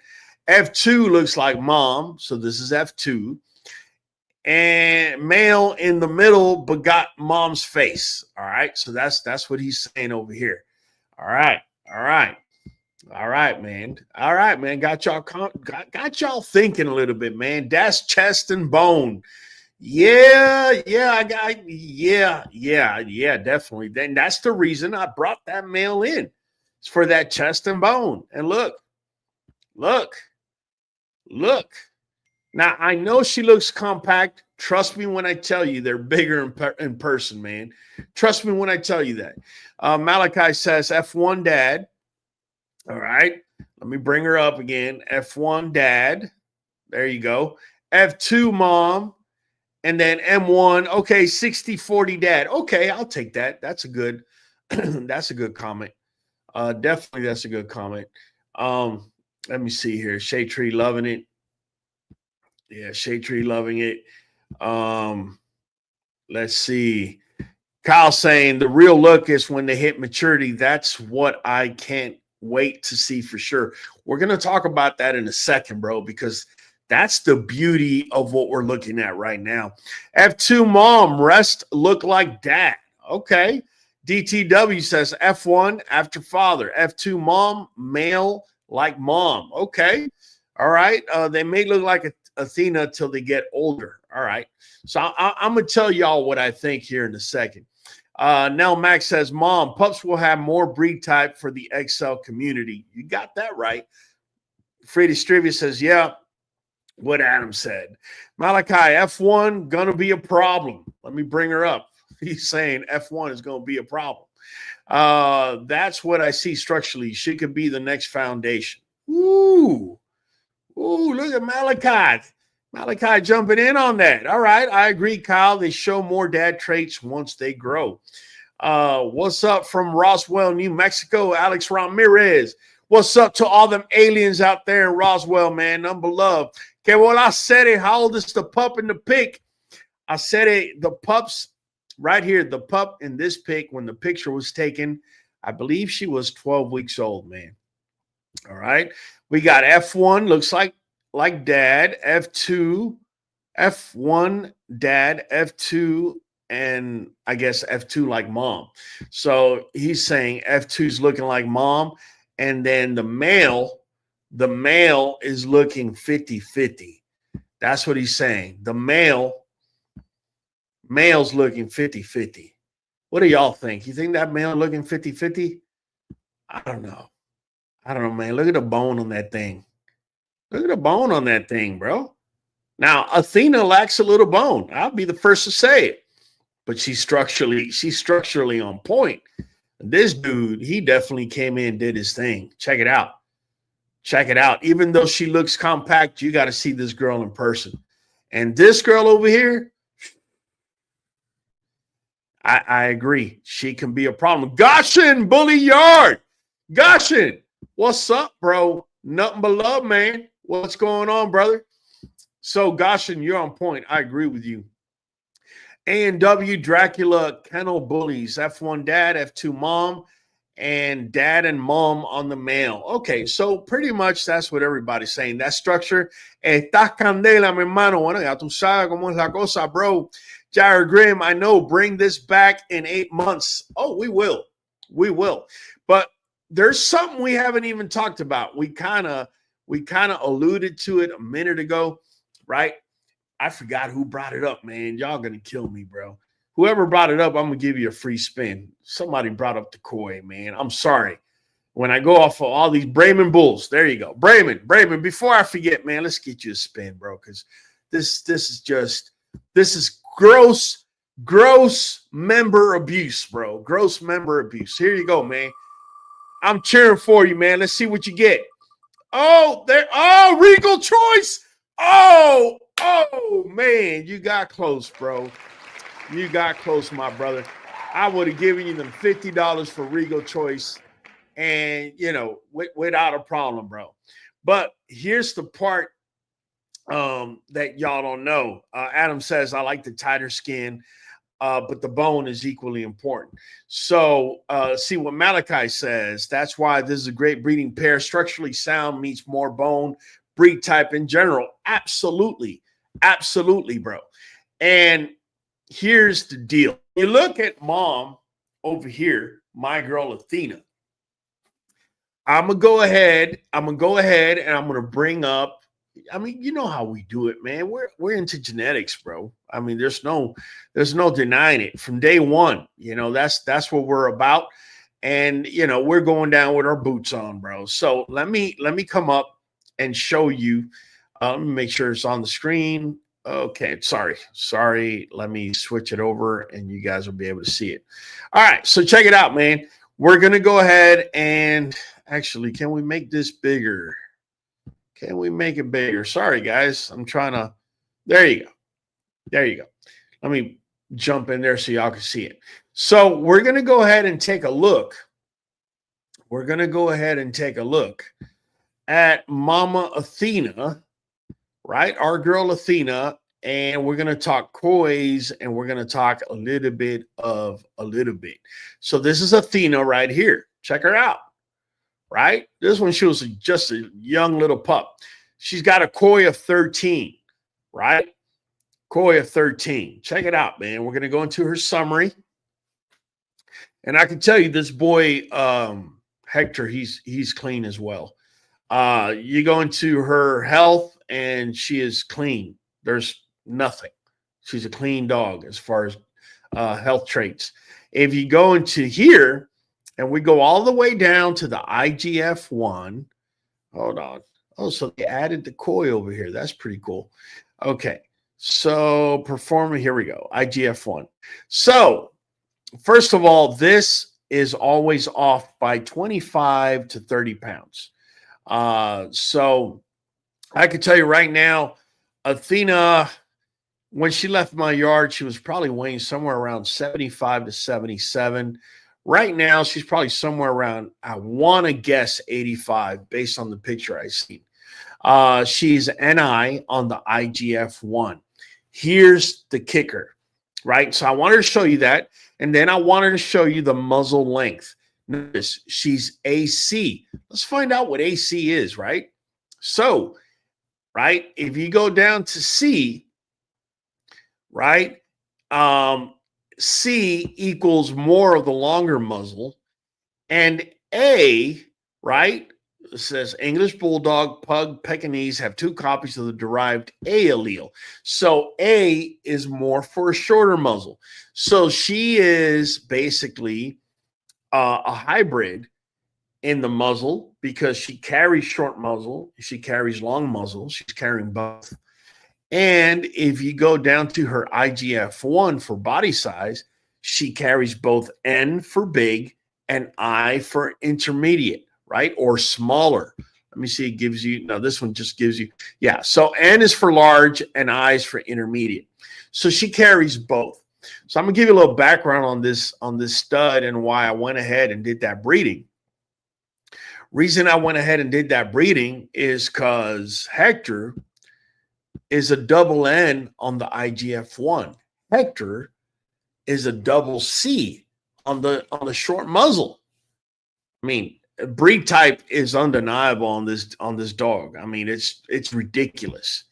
F2 looks like mom. So this is F2. And male in the middle but got mom's face. All right, so that's what he's saying over here. All right, man. All right, man. Got y'all thinking a little bit, man. That's chest and bone. Yeah, definitely. Then that's the reason I brought that male in. It's for that chest and bone. And look. Now, I know she looks compact. Trust me when I tell you they're bigger in person, man. Trust me when I tell you that. Malachi says F1 dad. All right. Let me bring her up again. F1 dad. There you go. F2 mom. And then M1. Okay, 60-40 dad. Okay, I'll take that. That's a good that's a good comment. Definitely that's a good comment. Let me see here. Shade Tree loving it. Yeah, Shade Tree loving it. Let's see. Kyle saying the real look is when they hit maturity. That's what I can't wait to see for sure. We're going to talk about that in a second, bro, because that's the beauty of what we're looking at right now. F2 mom, rest look like dad. Okay. DTW says F1 after father. F2 mom, male like mom. Okay. All right. They may look like Athena till they get older. All right. So I'm going to tell y'all what I think here in a second. Now Max says, mom, pups will have more breed type for the XL community. You got that right. Freddie Strivia says, yeah, what Adam said. Malachi, F1 going to be a problem. Let me bring her up. He's saying F1 is going to be a problem. That's what I see structurally. She could be the next foundation. Ooh, look at Malachi. Malachi jumping in on that. All right, I agree, Kyle. They show more dad traits once they grow. What's up from Roswell, New Mexico? Alex Ramirez. What's up to all them aliens out there in Roswell, man? Number love. Okay, well, I said it. How old is the pup in the pic? I said it. The pups right here, the pup in this pic, when the picture was taken, I believe she was 12 weeks old, man. All right. We got F1, looks like dad, F2, F1, dad, F2, and I guess F2 like mom. So he's saying F2's looking like mom. And then the male is looking 50-50. That's what he's saying. The male's looking 50-50. What do y'all think? You think that male looking 50-50? I don't know, man. Look at the bone on that thing. Look at the bone on that thing, bro. Now, Athena lacks a little bone. I'll be the first to say it. But she's structurally on point. This dude, he definitely came in and did his thing. Check it out. Check it out. Even though she looks compact, you got to see this girl in person. And this girl over here, I agree. She can be a problem. Goshen, Bully Yard. Goshen, what's up, bro? Nothing but love, man. What's going on, brother? So, Goshen, you're on point. I agree with you. A&W, Dracula, Kennel Bullies, F1 dad, F2 mom, and dad and mom on the male. Okay, so pretty much that's what everybody's saying. That structure, estás candela, mi hermano. Bueno, ya tú sabes cómo es la cosa, bro. Jared Grimm, I know, bring this back in 8 months. Oh, we will. We will. But there's something we haven't even talked about. We kind of alluded to it a minute ago, right? I forgot who brought it up, man. Y'all going to kill me, bro. Whoever brought it up, I'm going to give you a free spin. Somebody brought up the koi, man. I'm sorry. When I go off of all these Bremen Bulls, there you go. Bremen, before I forget, man, let's get you a spin, bro, because this is gross member abuse, bro. Gross member abuse. Here you go, man. I'm cheering for you, man. Let's see what you get. Oh, there. Oh, Regal Choice. Oh, man. You got close, bro. You got close, my brother. I would have given you them $50 for Regal Choice and, without a problem, bro. But here's the part that y'all don't know. Adam says, I like the tighter skin, but the bone is equally important. So see what Malachi says. That's why this is a great breeding pair. Structurally sound meets more bone, breed type in general. Absolutely, bro. And here's the deal. You look at mom over here, my girl Athena. I'm going to go ahead and I'm going to bring up, I mean, you know how we do it, man. We're into genetics, bro. I mean, there's no denying it from day one. That's what we're about. And, we're going down with our boots on, bro. So let me come up and show you. Let me make sure it's on the screen. Okay, sorry. Let me switch it over and you guys will be able to see it. All right, so check it out, man. We're going to go ahead and actually, can we make this bigger? Can we make it bigger? Sorry, guys. I'm trying to. There you go. Let me jump in there so y'all can see it. So we're going to go ahead and take a look. We're going to go ahead and take a look at Mama Athena, right? Our girl Athena. And we're going to talk kois and we're going to talk a little bit. So this is Athena right here. Check her out. Right? This one, she was just a young little pup. She's got a koi of 13, right? Koi of 13. Check it out, man. We're going to go into her summary. And I can tell you this boy, Hector, he's clean as well. You go into her health and she is clean. There's nothing. She's a clean dog as far as health traits. If you go into here, and we go all the way down to the IGF-1. Hold on. Oh, so they added the koi over here. That's pretty cool. Okay. So performing, here we go. IGF-1. So first of all, this is always off by 25 to 30 pounds. So I can tell you right now, Athena when she left my yard, she was probably weighing somewhere around 75 to 77. Right now, she's probably somewhere around, I want to guess 85 based on the picture I see. She's NI on the IGF-1. Here's the kicker, right? So I wanted to show you that, and then I wanted to show you the muzzle length. Notice she's AC. Let's find out what AC is, right? So, right, if you go down to C, right, C equals more of the longer muzzle, and A, right, it says English Bulldog, Pug, Pekingese have 2 copies of the derived A allele. So A is more for a shorter muzzle. So she is basically a hybrid in the muzzle because she carries short muzzle, she carries long muzzle, she's carrying both. And if you go down to her IGF-1 for body size, she carries both N for big and I for intermediate, right? Or smaller. Let me see, it gives you, no, this one just gives you, yeah. So N is for large and I is for intermediate. So she carries both. So I'm gonna give you a little background on this stud and why I went ahead and did that breeding. Reason I went ahead and did that breeding is because Hector is a double N on the IGF-1. Hector is a double C on the short muzzle. I mean, breed type is undeniable on this dog. I mean, it's ridiculous.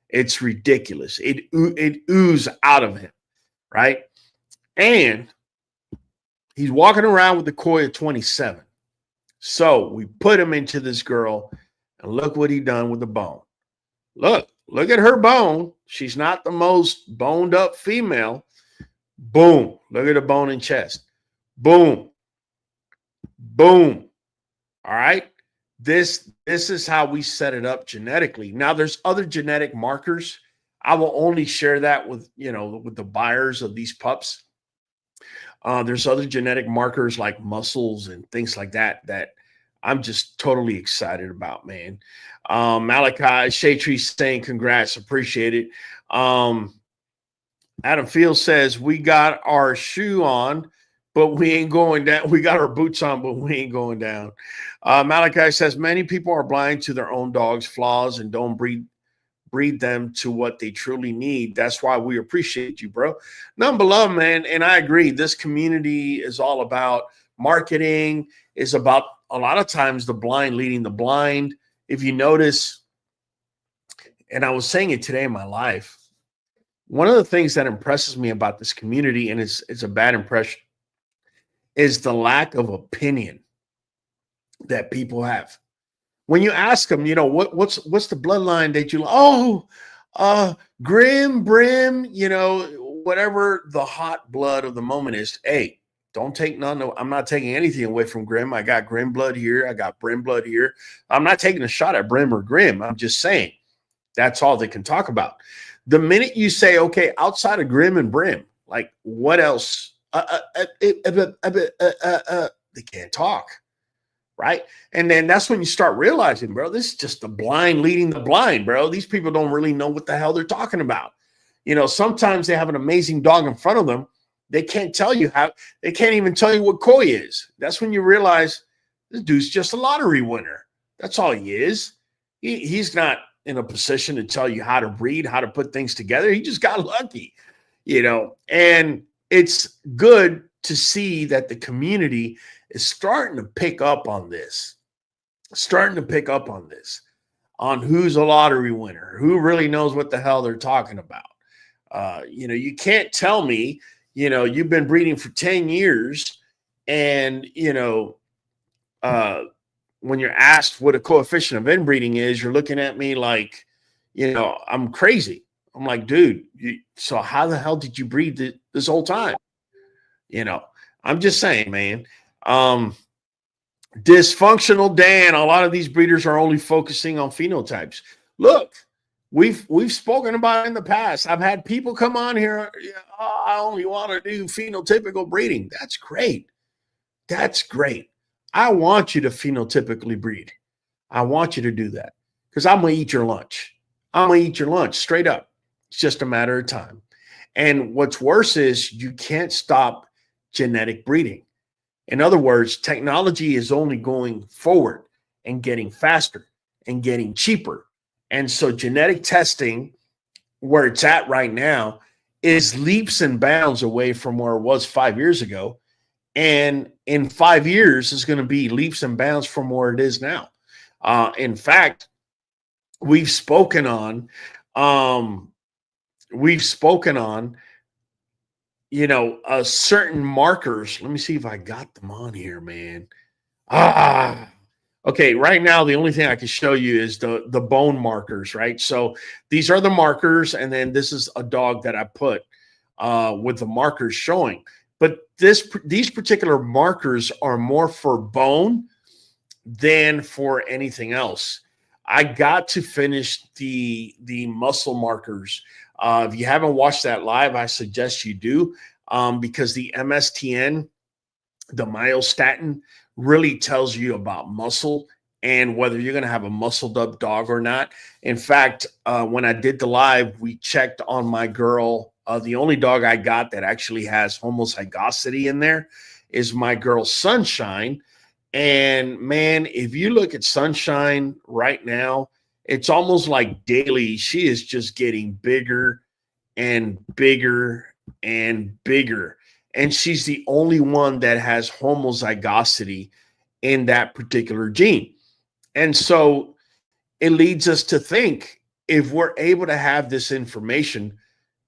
It's ridiculous. It oozes out of him, right? And he's walking around with the koi of 27. So we put him into this girl, and look what he done with the bone. Look at her bone. She's not the most boned up female. Boom. Look at the bone and chest. Boom. Boom. All right. This is how we set it up genetically. Now there's other genetic markers. I will only share that with, with the buyers of these pups. There's other genetic markers like muscles and things like that I'm just totally excited about, man. Malachi Shaytree saying congrats, appreciate it. Adam Field says we got our shoe on, but we ain't going down. We got our boots on, but we ain't going down. Malachi says many people are blind to their own dog's flaws and don't breed them to what they truly need. That's why we appreciate you, bro. None below, man. And I agree. This community is all about marketing, is about a lot of times the blind leading the blind. If you notice, and I was saying it today in my life, one of the things that impresses me about this community, and it's a bad impression, is the lack of opinion that people have. When you ask them, what's the bloodline that you Grim, Brim, whatever the hot blood of the moment is. Hey, don't take none. I'm not taking anything away from Grim. I got Grim blood here. I got Brim blood here. I'm not taking a shot at Brim or Grim. I'm just saying that's all they can talk about. The minute you say, okay, outside of Grim and Brim, like what else? They can't talk. Right. And then that's when you start realizing, bro, this is just the blind leading the blind, bro. These people don't really know what the hell they're talking about. Sometimes they have an amazing dog in front of them. They can't tell you they can't even tell you what koi is. That's when you realize this dude's just a lottery winner. That's all he is. He's not in a position to tell you how to breed, how to put things together. He just got lucky, and it's good to see that the community is starting to pick up on this, on who's a lottery winner, who really knows what the hell they're talking about. You can't tell me, you've been breeding for 10 years and, when you're asked what a coefficient of inbreeding is, you're looking at me like, I'm crazy. I'm like, dude, so how the hell did you breed this whole time? I'm just saying, man. Dysfunctional Dan. A lot of these breeders are only focusing on phenotypes. Look, we've spoken about it in the past. I've had people come on here. I only want to do phenotypical breeding. That's great. That's great. I want you to phenotypically breed. I want you to do that because I'm gonna eat your lunch. I'm gonna eat your lunch straight up. It's just a matter of time. And what's worse is you can't stop genetic breeding. In other words, technology is only going forward and getting faster and getting cheaper. And so genetic testing, where it's at right now, is leaps and bounds away from where it was 5 years ago. And in 5 years, it's going to be leaps and bounds from where it is now. In fact, we've spoken on, certain markers. Let me see if I got them on here, man. Okay, right now, the only thing I can show you is the bone markers, right? So these are the markers, and then this is a dog that I put with the markers showing. But these particular markers are more for bone than for anything else. I got to finish the muscle markers. If you haven't watched that live, I suggest you do, because the MSTN, the myostatin, really tells you about muscle and whether you're going to have a muscled up dog or not. In fact, when I did the live, we checked on my girl. The only dog I got that actually has homozygosity in there is my girl Sunshine. And man, if you look at Sunshine right now, it's almost like daily. She is just getting bigger and bigger and bigger. And she's the only one that has homozygosity in that particular gene. And so it leads us to think, if we're able to have this information,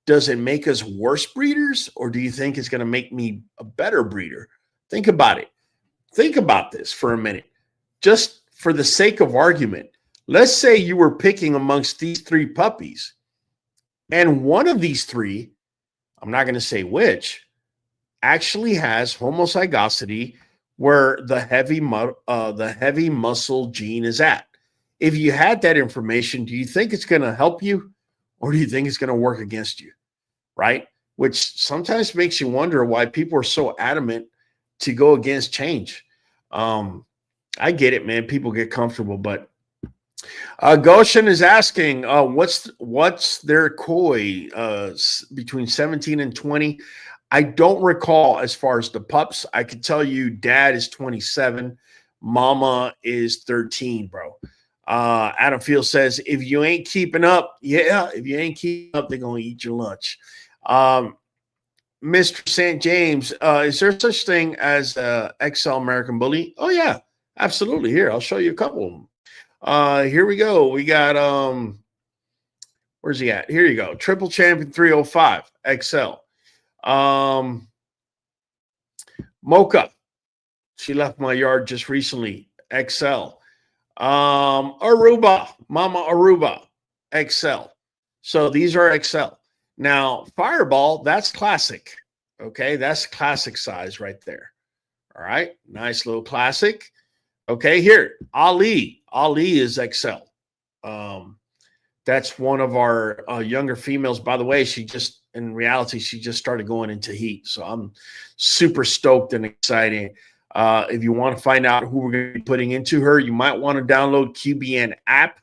does it make us worse breeders, or do you think it's going to make me a better breeder? Think about it. Think about this for a minute. Just for the sake of argument, let's say you were picking amongst these three puppies, and one of these three, I'm not going to say which, actually has homozygosity where the heavy muscle gene is at. If you had that information, do you think it's going to help you, or do you think it's going to work against you? Right? Which sometimes makes you wonder why people are so adamant to go against change. I get it, man. People get comfortable, but Goshen is asking, what's their koi between 17 and 20? I don't recall as far as the pups. I can tell you dad is 27. Mama is 13, bro. Adam Field says, if you ain't keeping up, if you ain't keeping up, they're going to eat your lunch. Mr. St. James, is there such thing as XL American Bully? Oh, yeah, absolutely. Here, I'll show you a couple of them. Here we go. We got, where's he at? Here you go. Triple Champion 305 XL. Mocha, she left my yard just recently. XL. Aruba, Mama Aruba, XL. So these are XL. Now, Fireball, that's classic. Okay, that's classic size right there. All right, nice little classic. Okay, here, Ali. Ali is XL. That's one of our younger females. By the way, in reality, she just started going into heat. So I'm super stoked and excited. If you want to find out who we're going to be putting into her, you might want to download QBN app.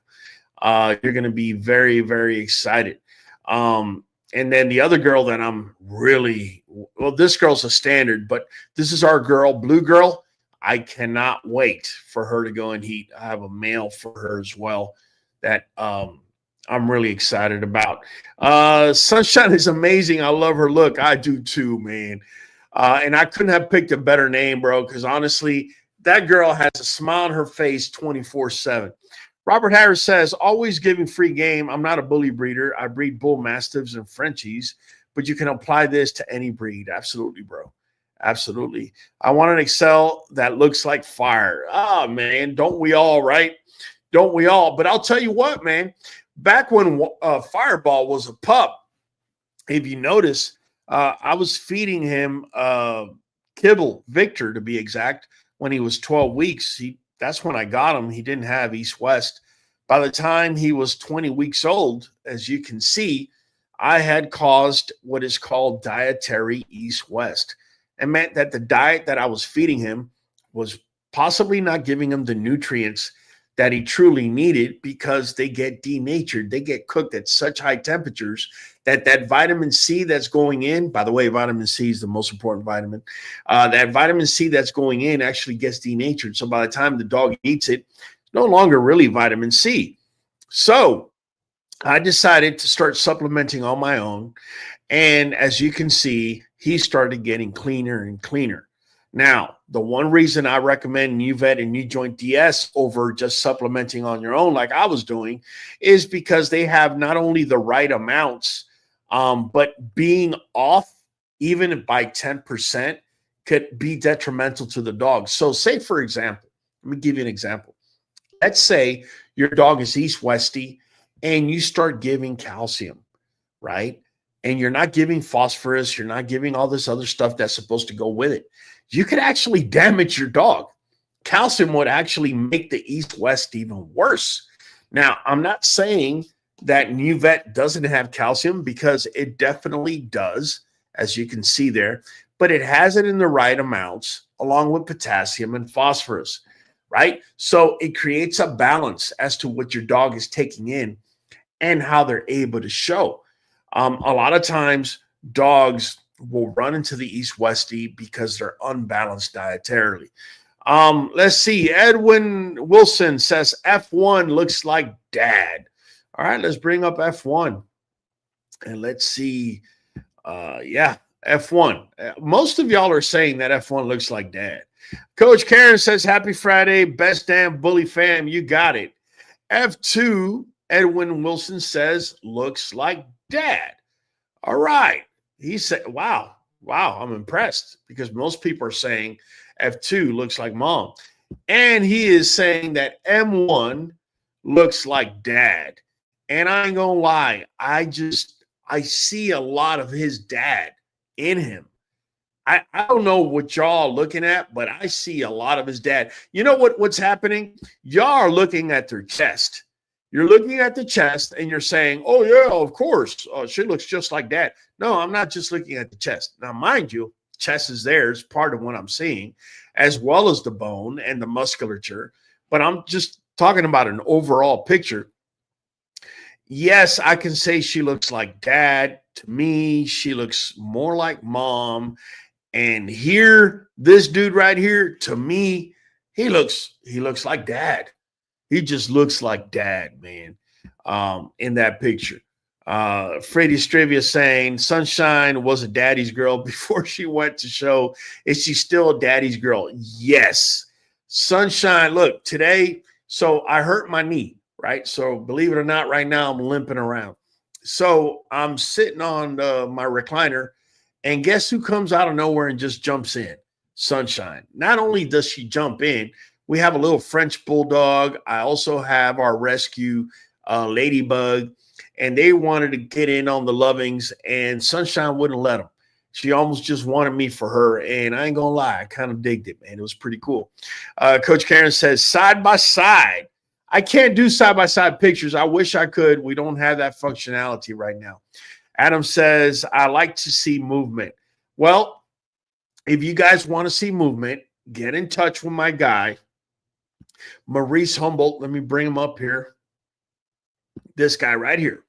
You're going to be very, very excited. And then the other girl that I'm really, well, this girl's a standard, but this is our girl, Blue Girl. I cannot wait for her to go in heat. I have a male for her as well that I'm really excited about. Sunshine is amazing. I love her look. I do too, man. And I couldn't have picked a better name, bro, because honestly, that girl has a smile on her face 24/7. Robert Harris says, always giving free game. I'm not a bully breeder. I breed bull mastiffs and Frenchies, but you can apply this to any breed. Absolutely, bro. Absolutely. I want an XL that looks like fire. Ah, man, don't we all, right? Don't we all? But I'll tell you what, man, back when Fireball was a pup, if you notice, I was feeding him kibble, Victor to be exact, when he was 12 weeks. That's when I got him. He didn't have East-West. By the time he was 20 weeks old, as you can see, I had caused what is called dietary East-West. It meant that the diet that I was feeding him was possibly not giving him the nutrients that he truly needed, because they get denatured. They get cooked at such high temperatures that vitamin C that's going in, by the way, vitamin C is the most important vitamin. That vitamin C that's going in actually gets denatured. So by the time the dog eats it, it's no longer really vitamin C. So I decided to start supplementing on my own. And as you can see, he started getting cleaner and cleaner. Now, the one reason I recommend NuVet and New Joint DS over just supplementing on your own like I was doing is because they have not only the right amounts, but being off even by 10% could be detrimental to the dog. So say, for example, let me give you an example. Let's say your dog is East-Westy and you start giving calcium, right? And you're not giving phosphorus, you're not giving all this other stuff that's supposed to go with it. You could actually damage your dog. Calcium would actually make the East-West even worse. Now, I'm not saying that NuVet doesn't have calcium, because it definitely does, as you can see there, but it has it in the right amounts along with potassium and phosphorus, right? So it creates a balance as to what your dog is taking in and how they're able to show. A lot of times dogs will run into the East-Westy because they're unbalanced dietarily. Let's see. Edwin Wilson says F1 looks like dad. All right, let's bring up F1 and let's see. Yeah, F1. Most of y'all are saying that F1 looks like dad. Coach Karen says happy Friday, best damn bully fam. You got it. F2, Edwin Wilson says looks like dad. All right. He said, wow, I'm impressed, because most people are saying F2 looks like mom. And he is saying that M1 looks like dad. And I ain't gonna lie, I see a lot of his dad in him. I don't know what y'all are looking at, but I see a lot of his dad. You know what's happening? Y'all are looking at their chest. You're looking at the chest and you're saying, oh, yeah, of course. She looks just like dad. No, I'm not just looking at the chest. Now, mind you, chest is there as part of what I'm seeing, as well as the bone and the musculature. But I'm just talking about an overall picture. Yes, I can say she looks like dad. To me, she looks more like mom. And here, this dude right here, to me, he looks like dad. He just looks like dad, man, in that picture. Freddie Strivia saying Sunshine was a daddy's girl before she went to show. Is she still a daddy's girl? Yes. Sunshine, look, today, so I hurt my knee, right? So believe it or not, right now I'm limping around. So I'm sitting on my recliner, and guess who comes out of nowhere and just jumps in? Sunshine. Not only does she jump in, we have a little French bulldog. I also have our rescue ladybug, and they wanted to get in on the lovings, and Sunshine wouldn't let them. She almost just wanted me for her, and I ain't gonna lie, I kind of digged it, man. It was pretty cool. Coach Karen says side by side. I can't do side by side pictures. I wish I could. We don't have that functionality right now. Adam says I like to see movement. Well, if you guys want to see movement, get in touch with my guy, Maurice Humboldt. Let me bring him up here. This guy right here.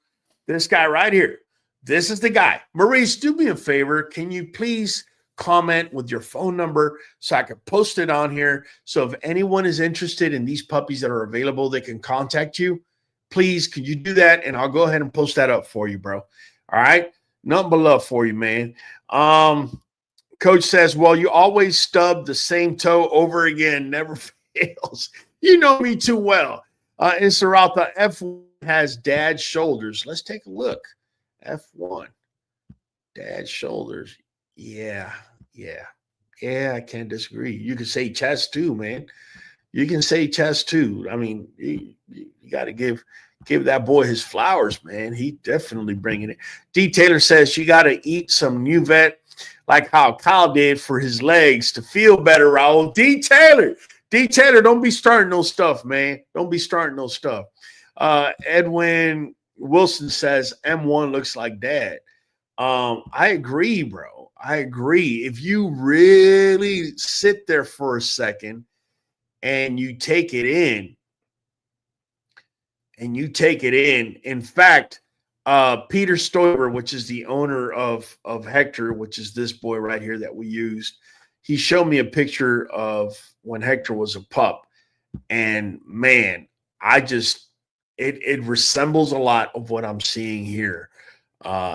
This guy right here. This is the guy. Maurice, do me a favor. Can you please comment with your phone number so I can post it on here? So if anyone is interested in these puppies that are available, they can contact you. Please, could you do that? And I'll go ahead and post that up for you, bro. All right. Nothing but love for you, man. Coach says, well, you always stub the same toe over again. Never fails. You know me too well. In Saralta, F1 has dad's shoulders. Let's take a look. F1. Dad's shoulders. Yeah. I can't disagree. You can say chest too, man. You can say chest too. I mean, you got to give that boy his flowers, man. He definitely bringing it. D. Taylor says you got to eat some NuVet like how Kyle did for his legs to feel better, Raul. D. Taylor, don't be starting no stuff, man. Don't be starting no stuff. Edwin Wilson says M1 looks like dad. I agree, bro. I agree. If you really sit there for a second and you take it in, and you take it in. In fact, Peter Stoiber, which is the owner of Hector, which is this boy right here that we used, he showed me a picture of when Hector was a pup. And man, it resembles a lot of what I'm seeing here,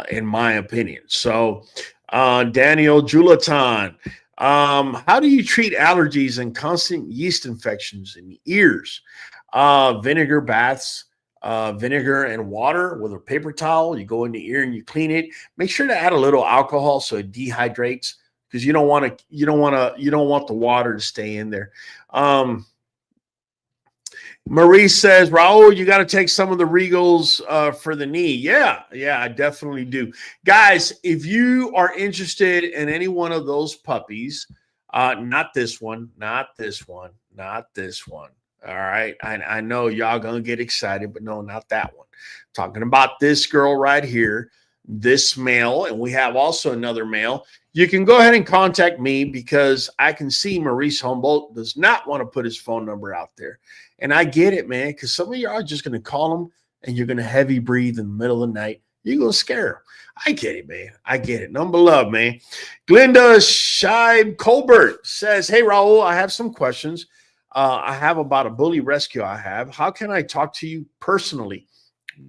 in my opinion. So, Daniel Julatan, how do you treat allergies and constant yeast infections in the ears? Vinegar baths, vinegar and water with a paper towel. You go in the ear and you clean it. Make sure to add a little alcohol so it dehydrates, because you don't want the water to stay in there. Marie says, Raul, you got to take some of the Regals for the knee. Yeah, I definitely do. Guys, if you are interested in any one of those puppies, not this one. All right. I know y'all going to get excited, but no, not that one. Talking about this girl right here, this male, and we have also another male. You can go ahead and contact me, because I can see Maurice Humboldt does not want to put his phone number out there. And I get it, man, because some of you are just going to call him and you're going to heavy breathe in the middle of the night. You're going to scare him. I get it, man. I get it. Number love, man. Glenda Scheib Colbert says, hey, Raul, I have some questions. I have about a bully rescue I have. How can I talk to you personally?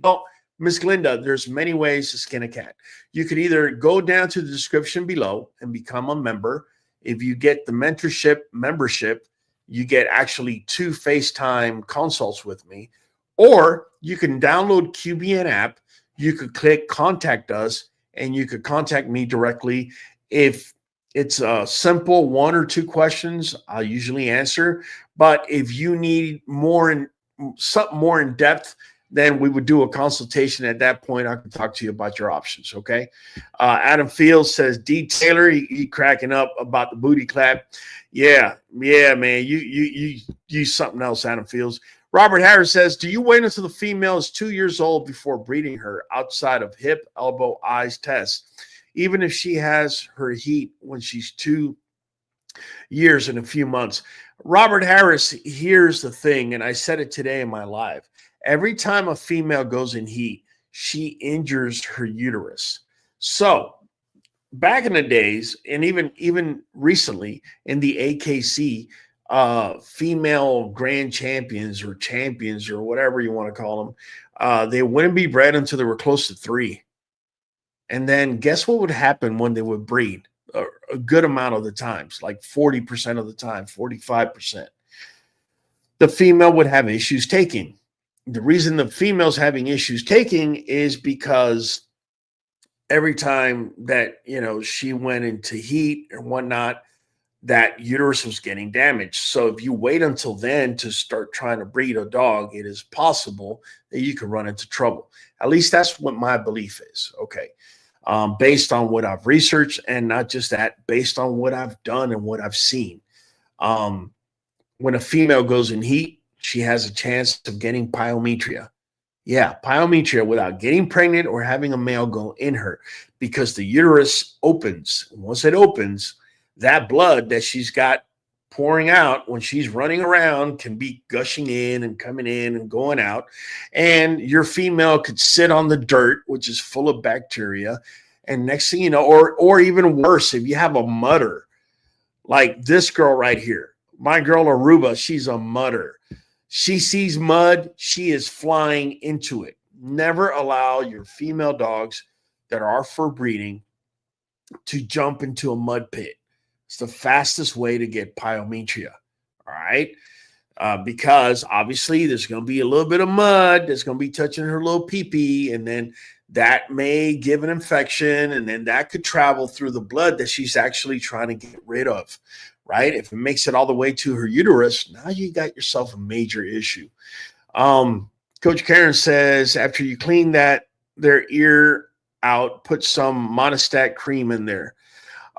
Well, Miss Glinda, there's many ways to skin a cat. You could either go down to the description below and become a member. If you get the mentorship membership, you get actually 2 FaceTime consults with me. Or you can download QBN app. You could click contact us, and you could contact me directly. If it's a simple 1 or 2 questions, I'll usually answer. But if you need something more in depth, then we would do a consultation. At that point, I can talk to you about your options, okay? Adam Fields says, D. Taylor, he cracking up about the booty clap. Yeah, man, you use something else, Adam Fields. Robert Harris says, do you wait until the female is 2 years old before breeding her outside of hip, elbow, eyes tests, even if she has her heat when she's 2 years and a few months? Robert Harris, here's the thing, and I said it today in my live. Every time a female goes in heat, she injures her uterus. So back in the days, and even recently in the AKC, female grand champions or whatever you want to call them, they wouldn't be bred until they were close to 3. And then guess what would happen when they would breed? A good amount of the times, like 40% of the time, 45%. The female would have issues taking. The reason the female's having issues taking is because every time that, she went into heat or whatnot, that uterus was getting damaged. So if you wait until then to start trying to breed a dog, it is possible that you could run into trouble. At least that's what my belief is. Okay. Based on what I've researched, and not just that, based on what I've done and what I've seen. When a female goes in heat, she has a chance of getting pyometria. Yeah, pyometria without getting pregnant or having a male go in her, because the uterus opens. Once it opens, that blood that she's got pouring out when she's running around can be gushing in and coming in and going out. And your female could sit on the dirt, which is full of bacteria. And next thing you know, or even worse, if you have a mudder, like this girl right here, my girl Aruba, she's a mudder. She sees mud, she is flying into it. Never allow your female dogs that are for breeding to jump into a mud pit. It's the fastest way to get pyometria, all right? Because obviously there's going to be a little bit of mud that's going to be touching her little pee-pee, and then that may give an infection, and then that could travel through the blood that she's actually trying to get rid of, right? If it makes it all the way to her uterus, now you got yourself a major issue. Coach Karen says, after you clean their ear out, put some monostat cream in there.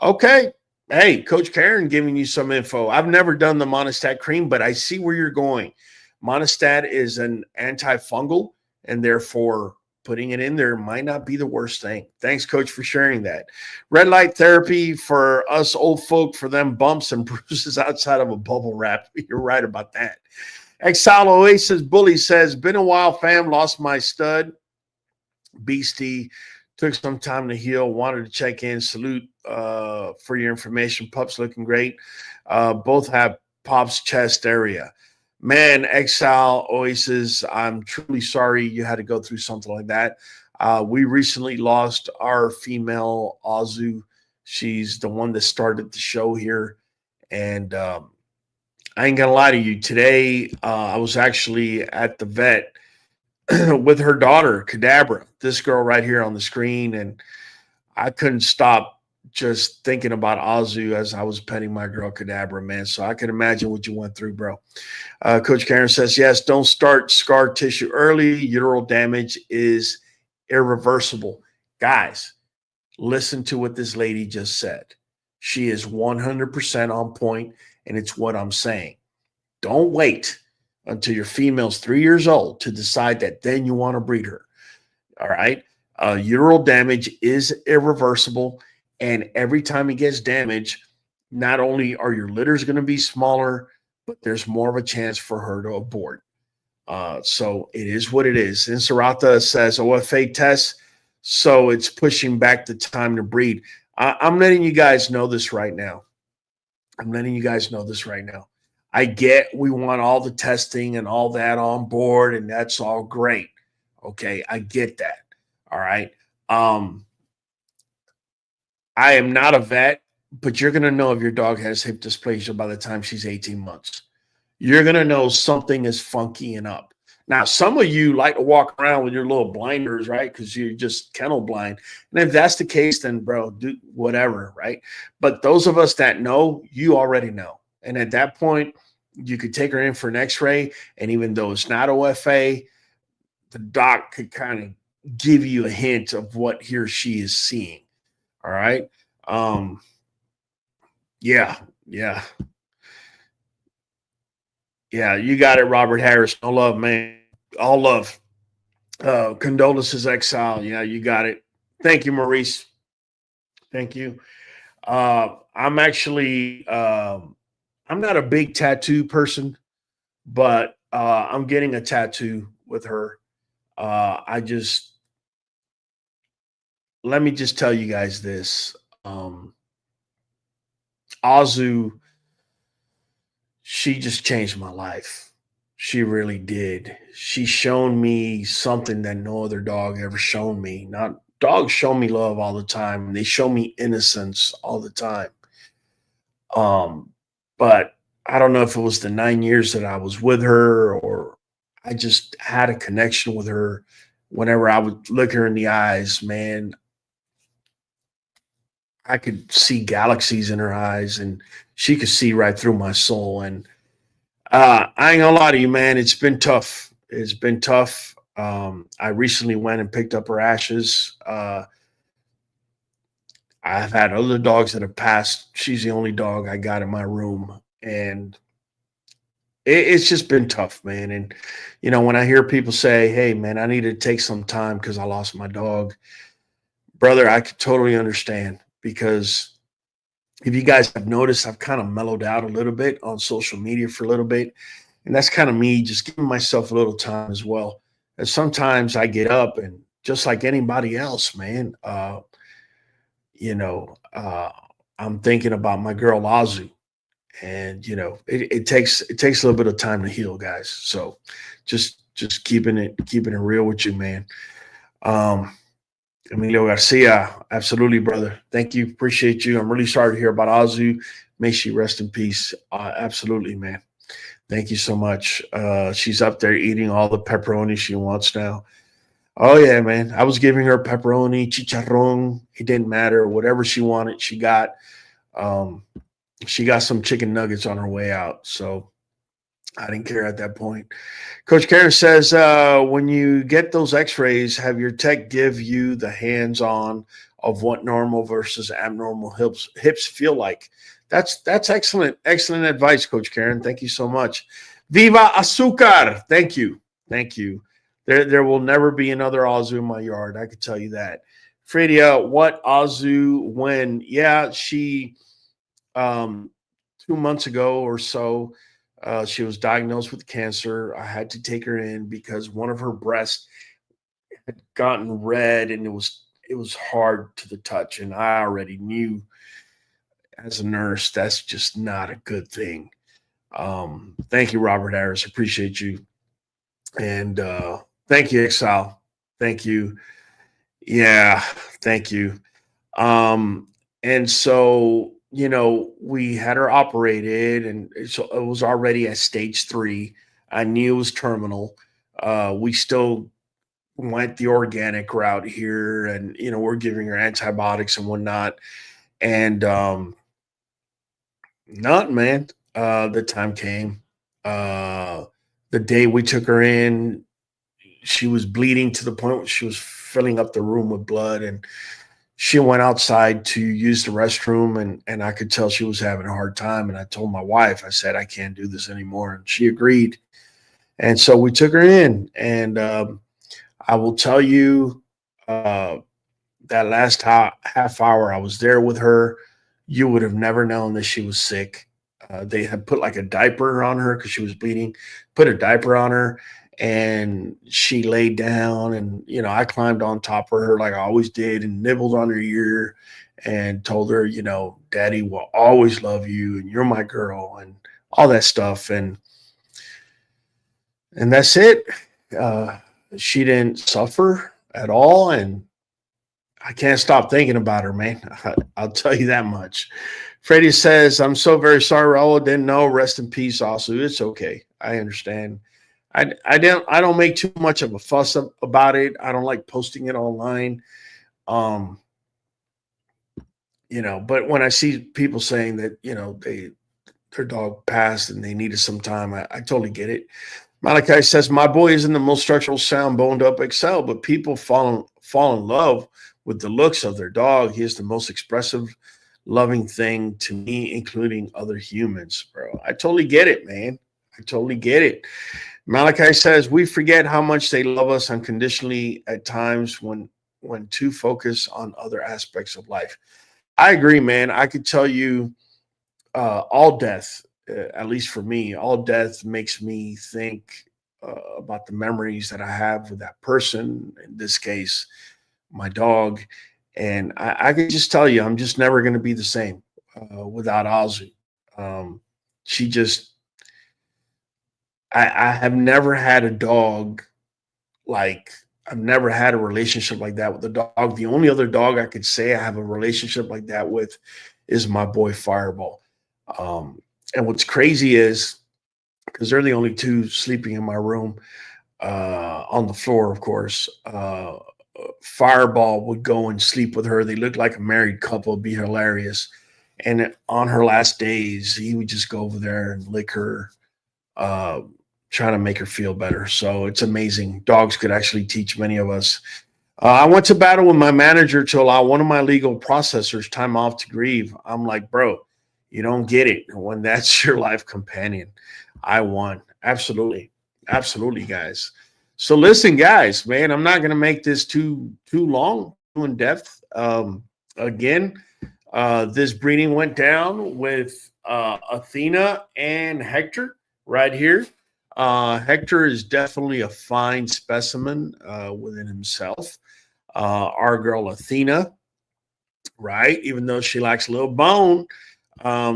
Okay. Hey, Coach Karen giving you some info. I've never done the monostat cream, but I see where you're going. Monostat is an antifungal, and therefore putting it in there might not be the worst thing. Thanks, Coach, for sharing that. Red light therapy for us old folk, for them bumps and bruises outside of a bubble wrap. You're right about that. Exile Oasis Bully says, been a while, fam. Lost my stud. Beastie. Took some time to heal. Wanted to check in. Salute for your information. Pup's looking great. Both have Pop's chest area. Man, Exile Oasis, I'm truly sorry you had to go through something like that. We recently lost our female Azu. She's the one that started the show here. And I ain't going to lie to you. Today, I was actually at the vet with her daughter, Cadabra, this girl right here on the screen. And I couldn't stop just thinking about Azu as I was petting my girl Cadabra, man. So I can imagine what you went through, bro. Coach Karen says, yes, don't start scar tissue early. Uteral damage is irreversible. Guys, listen to what this lady just said. She is 100% on point, and it's what I'm saying. Don't wait until your female's 3 years old to decide that then you want to breed her. All right? Uteral damage is irreversible, and every time it gets damaged, not only are your litters going to be smaller, but there's more of a chance for her to abort. So it is what it is. And Sarata says OFA test, so it's pushing back the time to breed. I'm letting you guys know this right now. I get we want all the testing and all that on board, and that's all great. Okay, I get that. All right. I am not a vet, but you're going to know if your dog has hip dysplasia by the time she's 18 months. You're going to know something is funky and up. Now, some of you like to walk around with your little blinders, right? Because you're just kennel blind. And if that's the case, then, bro, do whatever, right? But those of us that know, you already know. And at that point, you could take her in for an x-ray. And even though it's not OFA, the doc could kind of give you a hint of what he or she is seeing. All right. Yeah. You got it, Robert Harris. No love, man. All love. Condolences, Exile. Yeah, you got it. Thank you, Maurice. Thank you. I'm actually I'm not a big tattoo person, but I'm getting a tattoo with her. Let me just tell you guys this. Azu, she just changed my life. She really did. She shown me something that no other dog ever shown me. Not dogs show me love all the time. They show me innocence all the time. But I don't know if it was the 9 years that I was with her, or I just had a connection with her. Whenever I would look her in the eyes, man, I could see galaxies in her eyes, and she could see right through my soul. And I ain't gonna lie to you, man. It's been tough. I recently went and picked up her ashes. I've had other dogs that have passed. She's the only dog I got in my room, and it's just been tough, man. And when I hear people say, "Hey, man, I need to take some time because I lost my dog," brother, I could totally understand. Because if you guys have noticed, I've kind of mellowed out a little bit on social media for a little bit. And that's kind of me just giving myself a little time as well. And sometimes I get up and just like anybody else, man, I'm thinking about my girl Azu. And, it takes a little bit of time to heal, guys. So just keeping it real with you, man. Emilio Garcia, absolutely, brother. Thank you. Appreciate you. I'm really sorry to hear about Azu. May she rest in peace. Absolutely, man. Thank you so much. She's up there eating all the pepperoni she wants now. Oh, yeah, man. I was giving her pepperoni, chicharrón. It didn't matter. Whatever she wanted, she got. She got some chicken nuggets on her way out. So I didn't care at that point. Coach Karen says, when you get those x-rays, have your tech give you the hands-on of what normal versus abnormal hips feel like. That's excellent advice, Coach Karen. Thank you so much. Viva Azúcar. Thank you. There will never be another Azu in my yard. I can tell you that. Fredia, what Azu when? Yeah, she 2 months ago or so, She was diagnosed with cancer. I had to take her in because one of her breasts had gotten red, and it was hard to the touch. And I already knew as a nurse that's just not a good thing. Thank you, Robert Harris. Appreciate you. And thank you, Exile. Thank you. Yeah, thank you. And so, we had her operated, and so it was already at stage 3. I knew it was terminal. We still went the organic route here, and we're giving her antibiotics and whatnot. And not man. The time came. The day we took her in, she was bleeding to the point where she was filling up the room with blood, and she went outside to use the restroom, and I could tell she was having a hard time. And I told my wife, I said, I can't do this anymore. And she agreed. And so we took her in. And I will tell you, that last half hour I was there with her, you would have never known that she was sick. They had put like a diaper on her because she was bleeding, put a diaper on her, and she laid down. And, I climbed on top of her like I always did and nibbled on her ear and told her, Daddy will always love you and you're my girl and all that stuff. And that's it. She didn't suffer at all. And I can't stop thinking about her, man. I'll tell you that much. Freddie says, I'm so very sorry, Raul. Didn't know. Rest in peace, also. It's okay. I understand. I don't make too much of a fuss about it. I don't like posting it online. But when I see people saying that, their dog passed and they needed some time, I totally get it. Malachi says, my boy isn't the most structural sound, boned up Excel, but people fall in love with the looks of their dog. He is the most expressive, loving thing to me, including other humans, bro. I totally get it, man. I totally get it. Malachi says, we forget how much they love us unconditionally at times when too focused on other aspects of life. I agree, man. I could tell you all death, at least for me, all death makes me think about the memories that I have with that person, in this case, my dog. And I can just tell you, I'm just never going to be the same without Azu. She just, I have never had a dog like, I've never had a relationship like that with a dog. The only other dog I could say I have a relationship like that with is my boy Fireball. And what's crazy is, because they're the only two sleeping in my room, on the floor, of course, Fireball would go and sleep with her. They looked like a married couple. It'd be hilarious. And on her last days, he would just go over there and lick her, trying to make her feel better. So it's amazing. Dogs could actually teach many of us. I went to battle with my manager to allow one of my legal processors time off to grieve. I'm like, bro, you don't get it when that's your life companion. I won. Absolutely. Absolutely, guys. So listen, guys, man, I'm not going to make this too long, too in depth. Again, this breeding went down with Athena and Hector right here. Hector is definitely a fine specimen within himself. Our girl Athena, right, even though she lacks a little bone,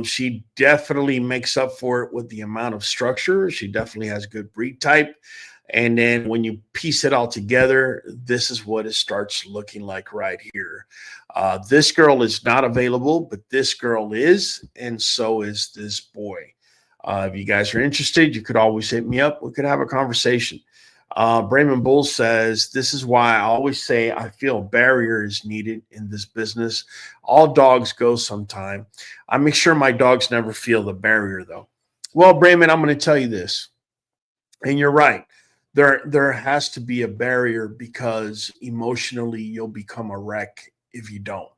she definitely makes up for it with the amount of structure. She definitely has good breed type. And then when you piece it all together, this is what it starts looking like right here. This girl is not available, but this girl is, and so is this boy. If you guys are interested, you could always hit me up. We could have a conversation. Brayman Bull says, this is why I always say I feel a barrier is needed in this business. All dogs go sometime. I make sure my dogs never feel the barrier, though. Well, Brayman, I'm going to tell you this, and you're right. There has to be a barrier because emotionally you'll become a wreck if you don't.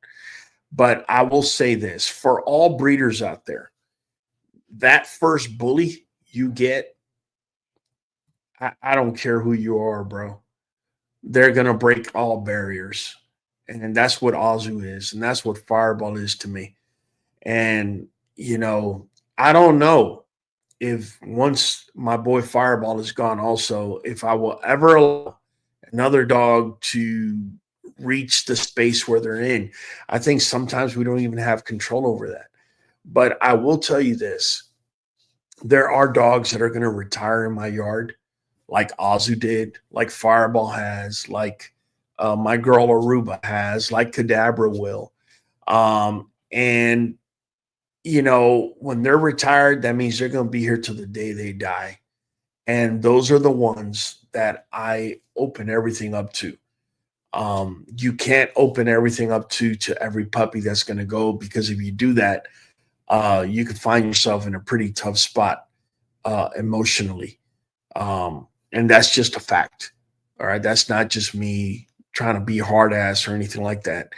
But I will say this, for all breeders out there, that first bully you get, I don't care who you are, bro. They're going to break all barriers. And that's what Azu is. And that's what Fireball is to me. And, I don't know if once my boy Fireball is gone, also, if I will ever allow another dog to reach the space where they're in, I think sometimes we don't even have control over that. But I will tell you this. There are dogs that are going to retire in my yard, like Azu did, like Fireball has, like my girl Aruba has, like Kadabra will. And, you know, when they're retired, that means they're going to be here till the day they die. And those are the ones that I open everything up to. You can't open everything up to every puppy that's going to go, because if you do that, you can find yourself in a pretty tough spot emotionally. And that's just a fact. All right. That's not just me trying to be hard ass or anything like that.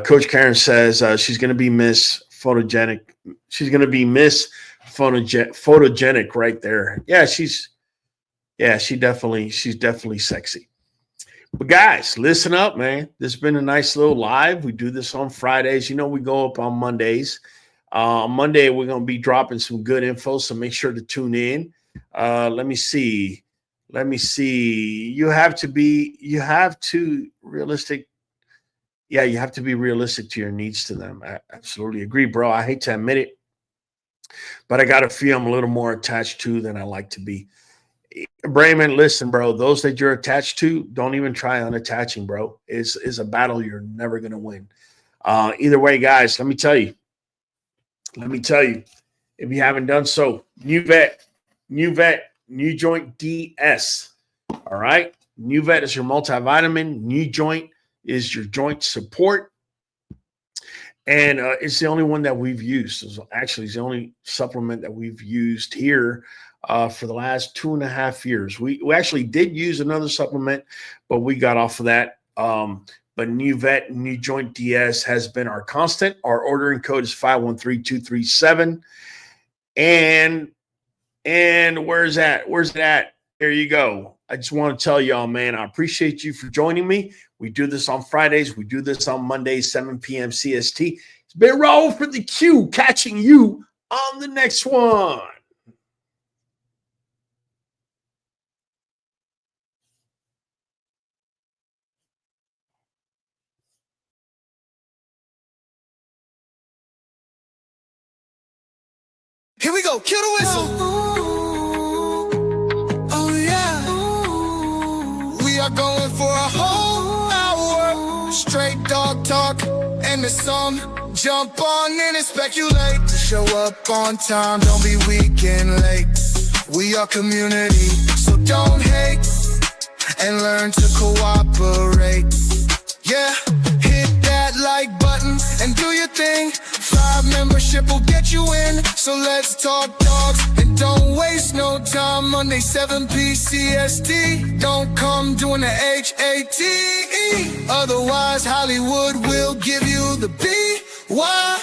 Coach Karen says she's going to be Miss Photogenic. She's going to be Miss Photogenic right there. Yeah, she's definitely sexy. But guys, listen up, man. This has been a nice little live. We do this on Fridays. You know, we go up on Mondays. On Monday, we're going to be dropping some good info, so make sure to tune in. Let me see. You have to be realistic. Yeah, you have to be realistic to your needs to them. I absolutely agree, bro. I hate to admit it, but I got to feel I'm a little more attached to than I like to be. Brayman, listen, bro, those that you're attached to, don't even try unattaching, bro. It's a battle you're never going to win. Either way, guys, let me tell you, if you haven't done so, New Vet, New Joint DS. All right. New Vet is your multivitamin. New Joint is your joint support. And it's the only one that we've used. It's the only supplement that we've used here for the last 2.5 years. We actually did use another supplement, but we got off of that. But New Vet, New Joint DS has been our constant. Our ordering code is 513237. And where's that? Where's it at? There you go. I just want to tell y'all, man, I appreciate you for joining me. We do this on Fridays. We do this on Mondays, 7 p.m. CST. It's been Raul for the Q, catching you on the next one. Here we go, kill the whistle. Oh yeah. We are going for a whole hour. Straight dog talk and the song. Jump on in and speculate. Show up on time, don't be weak and late. We are community, so don't hate. And learn to cooperate. Yeah, hit that like button and do your thing. 5 membership will get you in. So let's talk dogs and don't waste no time. Monday 7 p. CST. Don't come doing the HATE. Otherwise Hollywood will give you the B. Why?